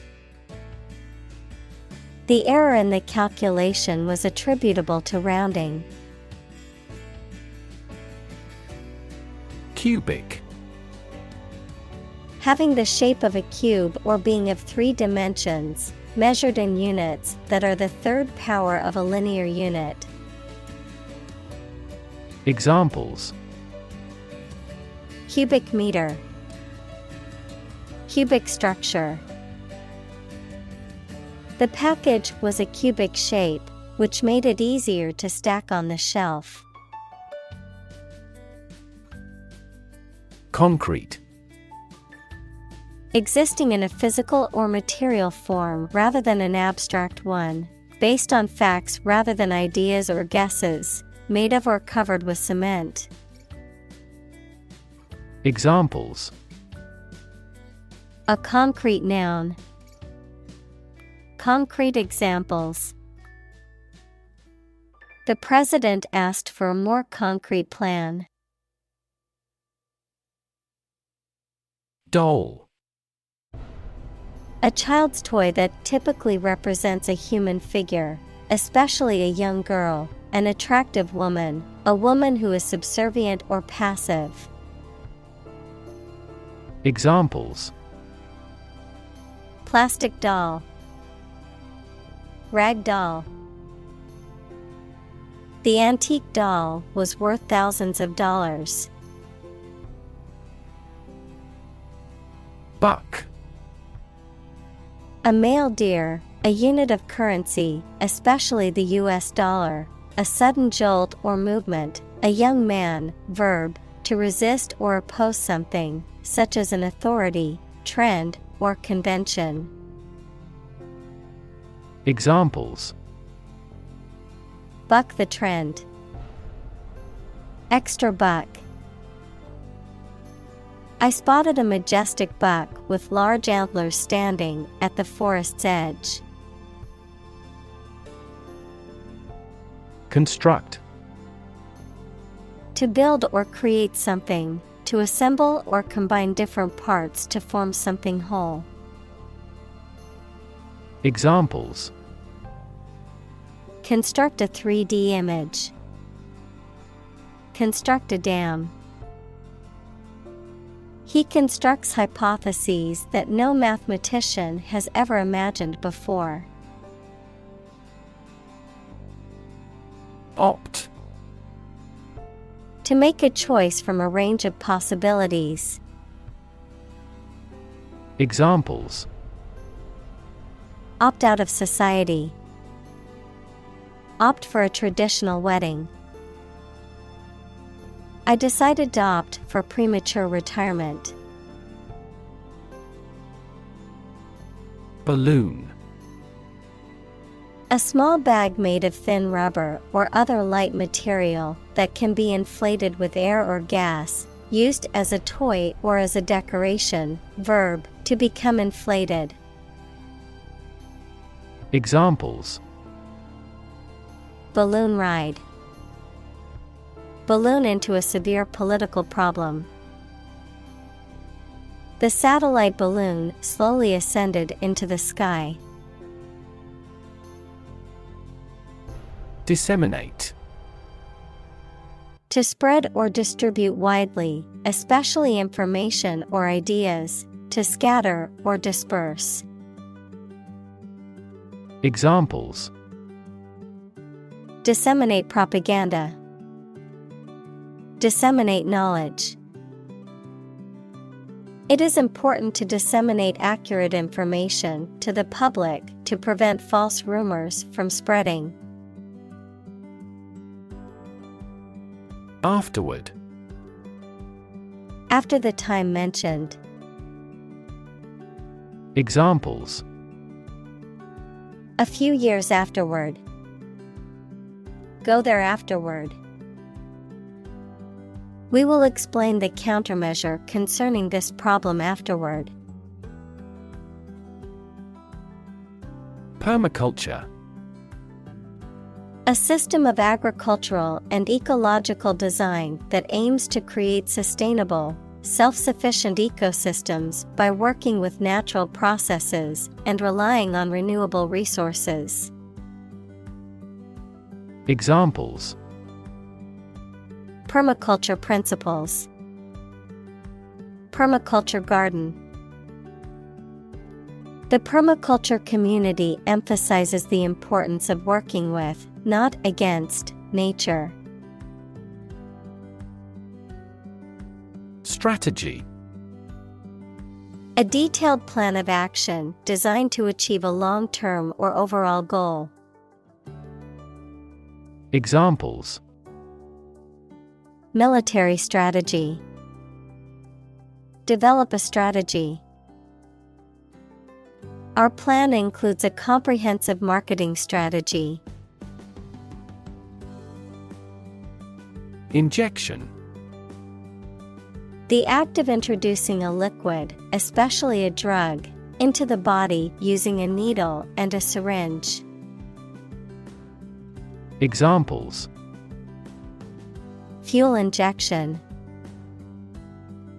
The error in the calculation was attributable to rounding. Cubic. Having the shape of a cube or being of 3 dimensions, measured in units that are the third power of a linear unit. Examples: Cubic meter. Cubic structure. The package was a cubic shape, which made it easier to stack on the shelf. Concrete. Existing in a physical or material form rather than an abstract one, based on facts rather than ideas or guesses, made of or covered with cement. Examples: A concrete noun. Concrete examples. The president asked for a more concrete plan. Doll. A child's toy that typically represents a human figure, especially a young girl, an attractive woman, a woman who is subservient or passive. Examples: Plastic doll. Rag doll. The antique doll was worth thousands of dollars. Buck. A male deer, a unit of currency, especially the US dollar, a sudden jolt or movement, a young man, verb, to resist or oppose something, such as an authority, trend, or convention. Examples: Buck the trend. Extra buck. I spotted a majestic buck with large antlers standing at the forest's edge. Construct. To build or create something, to assemble or combine different parts to form something whole. Examples: Construct a 3D image. Construct a dam. He constructs hypotheses that no mathematician has ever imagined before. Opt. To make a choice from a range of possibilities. Examples: Opt out of society. Opt for a traditional wedding. I decided to opt for premature retirement. Balloon. A small bag made of thin rubber or other light material that can be inflated with air or gas, used as a toy or as a decoration. Verb, to become inflated. Examples: Balloon ride. Balloon into a severe political problem. The satellite balloon slowly ascended into the sky. Disseminate. To spread or distribute widely, especially information or ideas, to scatter or disperse. Examples: Disseminate propaganda. Disseminate knowledge. It is important to disseminate accurate information to the public to prevent false rumors from spreading. Afterward. After the time mentioned. Examples: A few years afterward. Go there afterward. We will explain the countermeasure concerning this problem afterward. Permaculture. A system of agricultural and ecological design that aims to create sustainable, self-sufficient ecosystems by working with natural processes and relying on renewable resources. Examples: Permaculture principles. Permaculture garden. The permaculture community emphasizes the importance of working with, not against, nature. Strategy. A detailed plan of action designed to achieve a long-term or overall goal. Examples: Military strategy. Develop a strategy. Our plan includes a comprehensive marketing strategy. Injection. The act of introducing a liquid, especially a drug, into the body using a needle and a syringe. Examples: Fuel injection.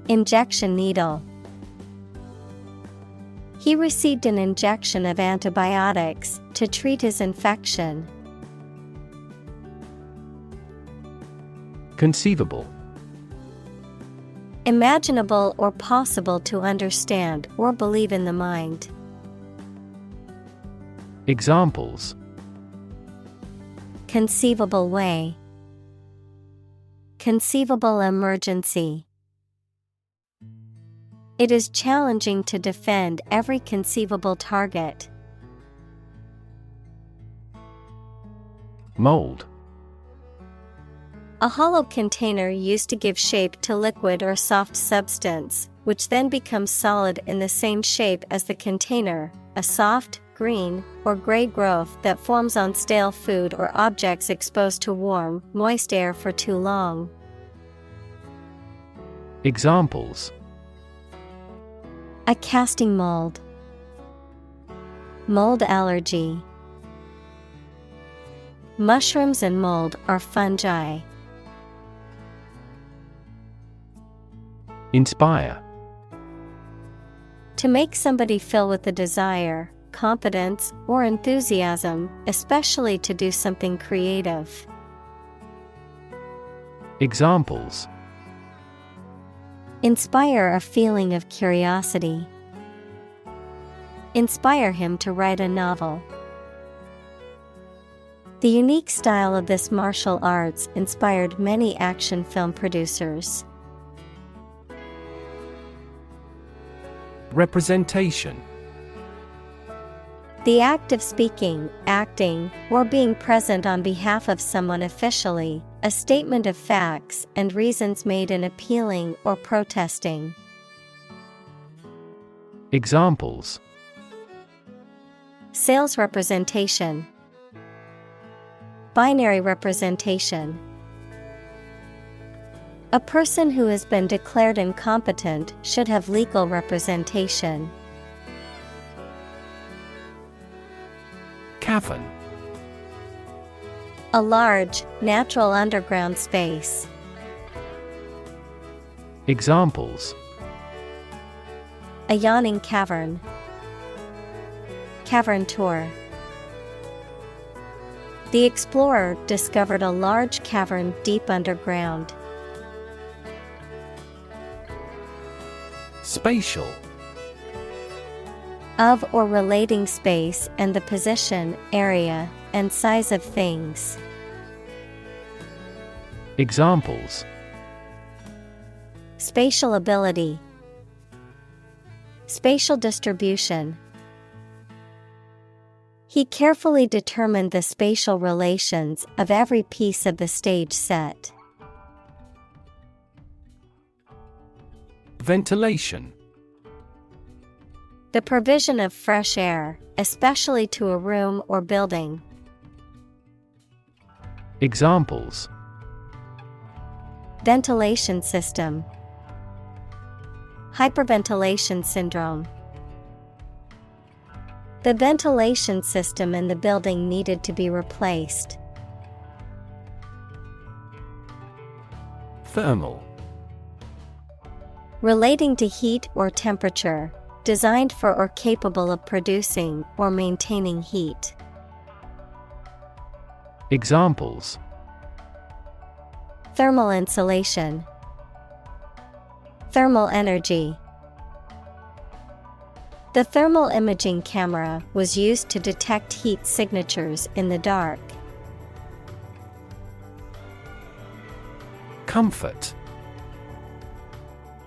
Injection needle. He received an injection of antibiotics to treat his infection. Conceivable. Imaginable or possible to understand or believe in the mind. Examples: Conceivable way. Conceivable emergency. It is challenging to defend every conceivable target. Mold. A hollow container used to give shape to liquid or soft substance, which then becomes solid in the same shape as the container, a soft, green, or gray growth that forms on stale food or objects exposed to warm, moist air for too long. Examples: A casting mold. Mold allergy. Mushrooms and mold are fungi. Inspire. To make somebody feel with a desire, confidence, or enthusiasm, especially to do something creative. Examples: Inspire a feeling of curiosity. Inspire him to write a novel. The unique style of this martial arts inspired many action film producers. Representation. The act of speaking, acting, or being present on behalf of someone officially, a statement of facts and reasons made in appealing or protesting. Examples: Sales representation. Binary representation. A person who has been declared incompetent should have legal representation. Cavern. A large, natural underground space. Examples: A yawning cavern. Cavern tour. The explorer discovered a large cavern deep underground. Spatial. Of or relating space and the position, area, and size of things. Examples: Spatial ability. Spatial distribution. He carefully determined the spatial relations of every piece of the stage set. Ventilation. The provision of fresh air, especially to a room or building. Examples: Ventilation system. Hyperventilation syndrome. The ventilation system in the building needed to be replaced. Thermal. Relating to heat or temperature, designed for or capable of producing or maintaining heat. Examples: Thermal insulation, thermal energy. The thermal imaging camera was used to detect heat signatures in the dark. Comfort.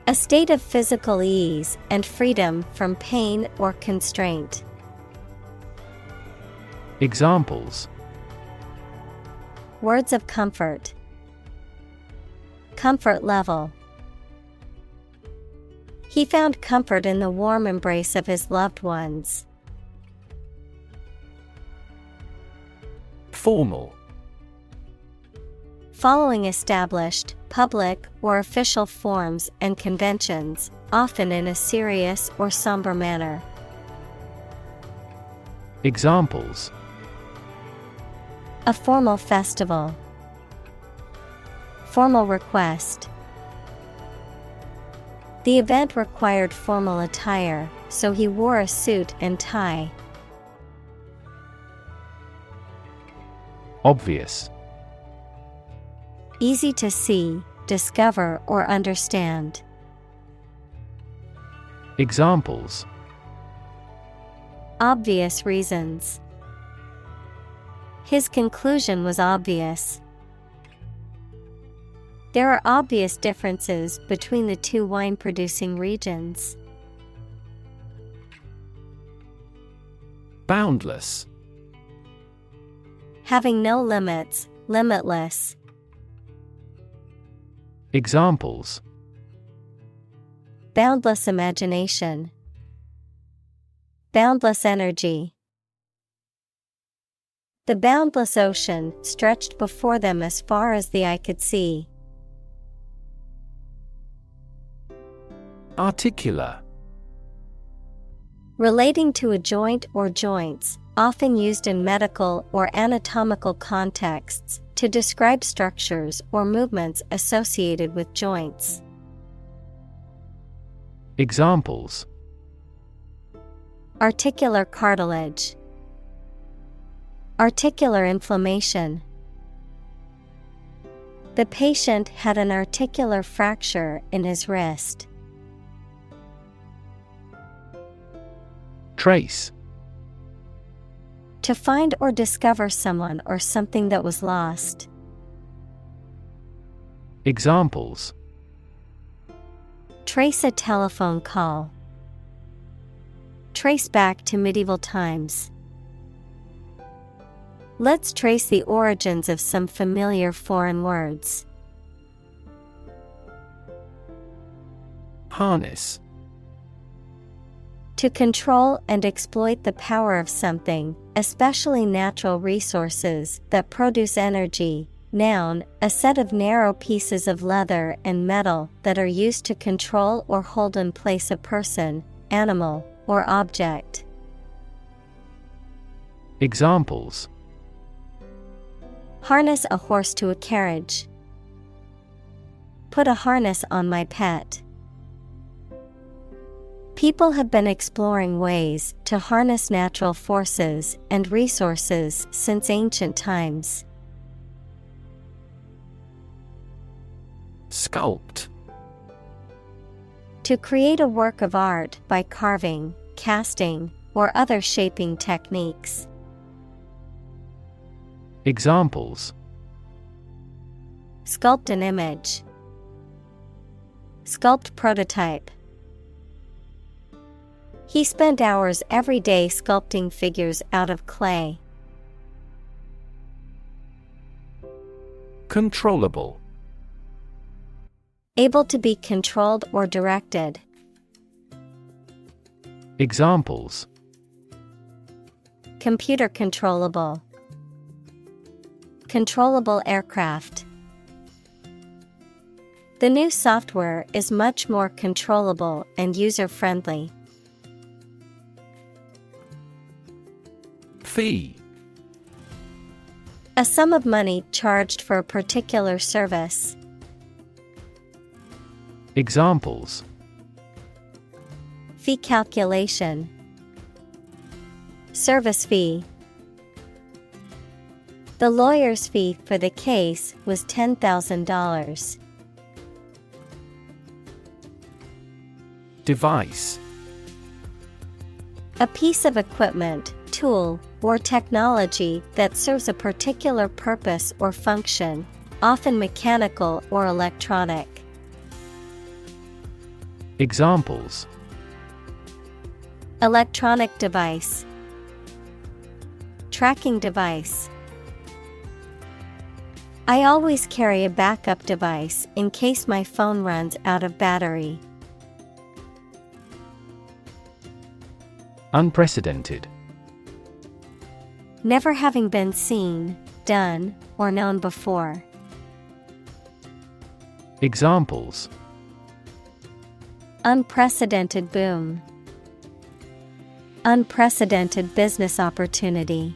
A state of physical ease and freedom from pain or constraint. Examples: Words of comfort. Comfort level. He found comfort in the warm embrace of his loved ones. Formal. Following established, public or official forms and conventions, often in a serious or somber manner. Examples: A formal festival. Formal request. The event required formal attire, so he wore a suit and tie. Obvious. Easy to see, discover or understand. Examples: Obvious reasons. His conclusion was obvious. There are obvious differences between the two wine-producing regions. Boundless. Having no limits, limitless. Examples: Boundless imagination. Boundless energy. The boundless ocean stretched before them as far as the eye could see. Articular. Relating to a joint or joints, often used in medical or anatomical contexts to describe structures or movements associated with joints. Examples: Articular cartilage. Articular inflammation. The patient had an articular fracture in his wrist. Trace. To find or discover someone or something that was lost. Examples: Trace a telephone call. Trace back to medieval times. Let's trace the origins of some familiar foreign words. Harness. To control and exploit the power of something, especially natural resources that produce energy. Noun, a set of narrow pieces of leather and metal that are used to control or hold in place a person, animal, or object. Examples: Harness a horse to a carriage. Put a harness on my pet. People have been exploring ways to harness natural forces and resources since ancient times. Sculpt. To create a work of art by carving, casting, or other shaping techniques. Examples: Sculpt an image. Sculpt prototype. He spent hours every day sculpting figures out of clay. Controllable. Able to be controlled or directed. Examples: Computer controllable. Controllable aircraft. The new software is much more controllable and user-friendly. Fee. A sum of money charged for a particular service. Examples: Fee calculation. Service fee. The lawyer's fee for the case was $10,000. Device. A piece of equipment, tool, or technology that serves a particular purpose or function, often mechanical or electronic. Examples: Electronic device. Tracking device. I always carry a backup device in case my phone runs out of battery. Unprecedented. Never having been seen, done, or known before. Examples: Unprecedented boom. Unprecedented business opportunity.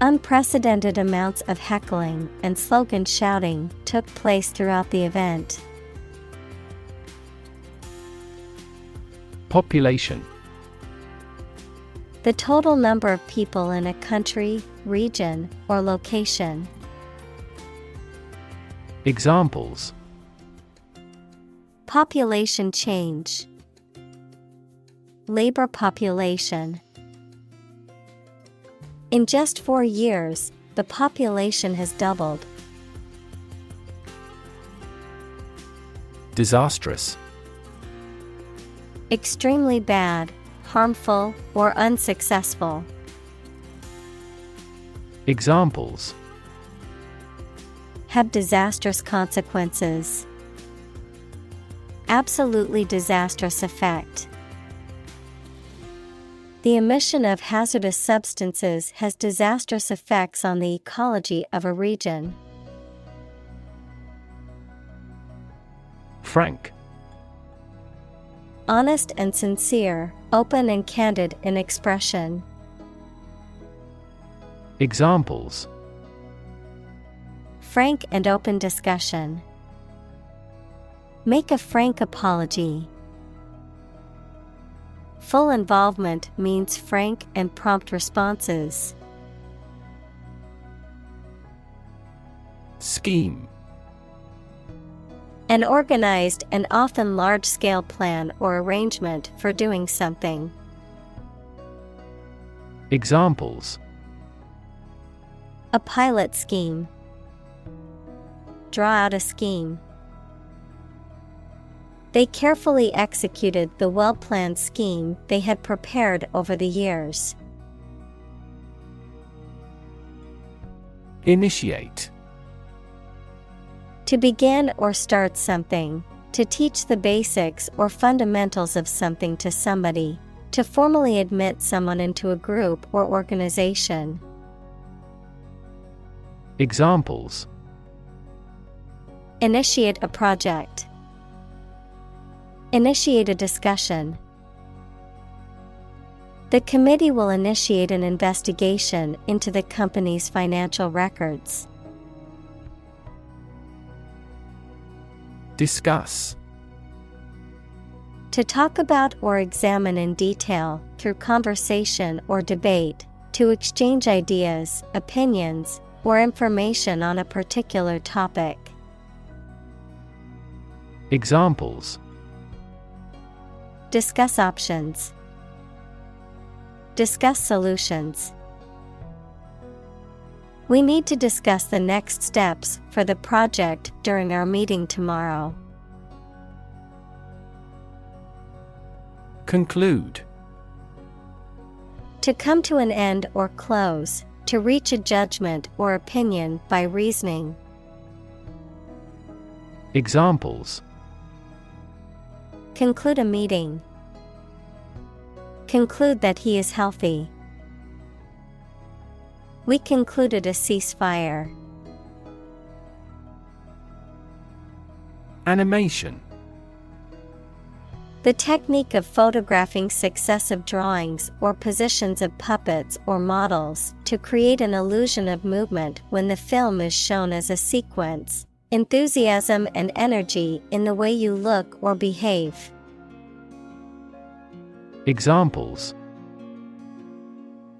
Unprecedented amounts of heckling and slogan shouting took place throughout the event. Population. The total number of people in a country, region, or location. Examples: Population change. Labor population. In just 4 years, the population has doubled. Disastrous. Extremely bad, harmful, or unsuccessful. Examples: Have disastrous consequences. Absolutely disastrous effect. The emission of hazardous substances has disastrous effects on the ecology of a region. Frank. Honest and sincere, open and candid in expression. Examples: Frank and open discussion. Make a frank apology. Full involvement means frank and prompt responses. Scheme. An organized and often large-scale plan or arrangement for doing something. Examples: A pilot scheme. Draw out a scheme. They carefully executed the well-planned scheme they had prepared over the years. Initiate. To begin or start something, to teach the basics or fundamentals of something to somebody, to formally admit someone into a group or organization. Examples: Initiate a project. Initiate a discussion. The committee will initiate an investigation into the company's financial records. Discuss. To talk about or examine in detail, through conversation or debate, to exchange ideas, opinions, or information on a particular topic. Examples: Discuss options. Discuss solutions. We need to discuss the next steps for the project during our meeting tomorrow. Conclude. To come to an end or close, to reach a judgment or opinion by reasoning. Examples: Conclude a meeting. Conclude that he is healthy. We concluded a ceasefire. Animation. The technique of photographing successive drawings or positions of puppets or models to create an illusion of movement when the film is shown as a sequence. Enthusiasm and energy in the way you look or behave. Examples: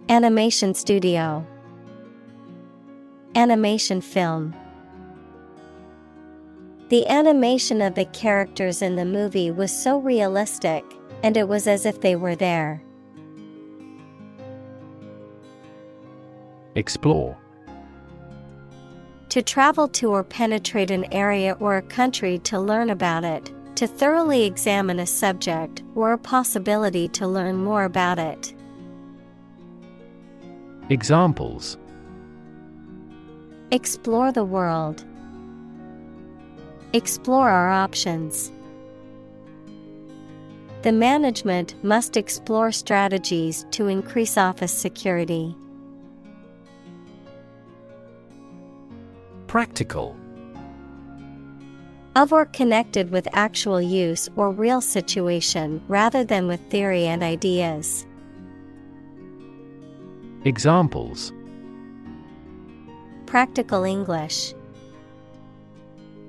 Animation studio. Animation film. The animation of the characters in the movie was so realistic, and it was as if they were there. Explore. To travel to or penetrate an area or a country to learn about it, to thoroughly examine a subject or a possibility to learn more about it. Examples: Explore the world. Explore our options. The management must explore strategies to increase office security. Practical. Of or connected with actual use or real situation rather than with theory and ideas. Examples: Practical English.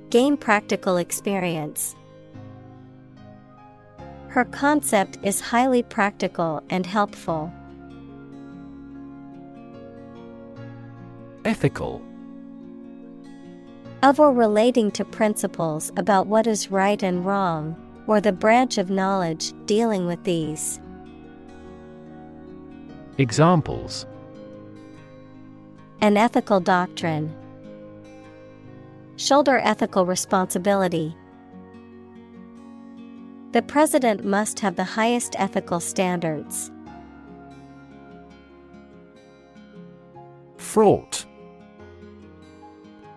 Gain practical experience. Her concept is highly practical and helpful. Ethical. Of or relating to principles about what is right and wrong, or the branch of knowledge dealing with these. Examples: An ethical doctrine. Shoulder ethical responsibility. The president must have the highest ethical standards. Fraught.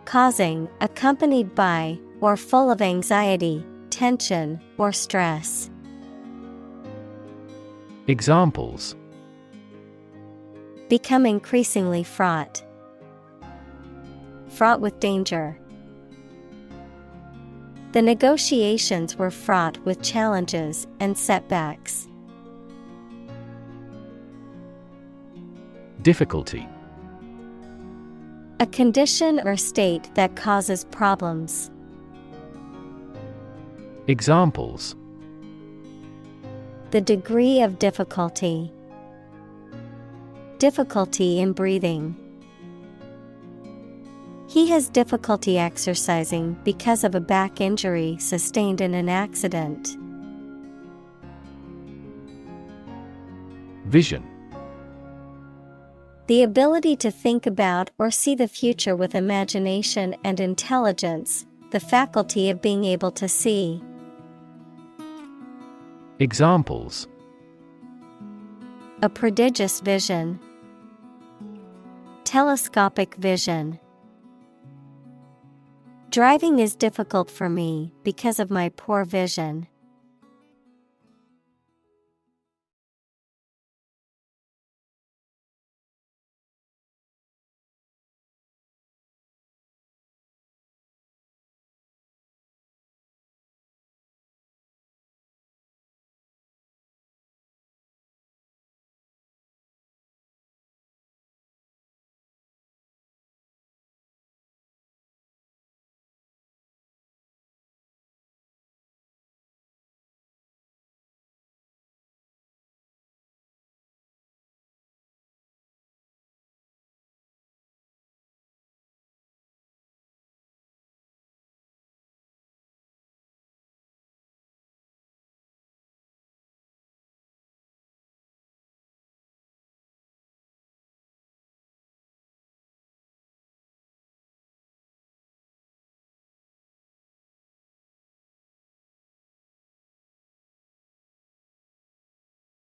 Causing, accompanied by, or full of anxiety, tension, or stress. Examples: Become increasingly fraught. Fraught with danger. The negotiations were fraught with challenges and setbacks. Difficulty. A condition or state that causes problems. Examples: The degree of difficulty. Difficulty in breathing. He has difficulty exercising because of a back injury sustained in an accident. Vision. The ability to think about or see the future with imagination and intelligence, the faculty of being able to see. Examples: A prodigious vision. Telescopic vision. Driving is difficult for me because of my poor vision.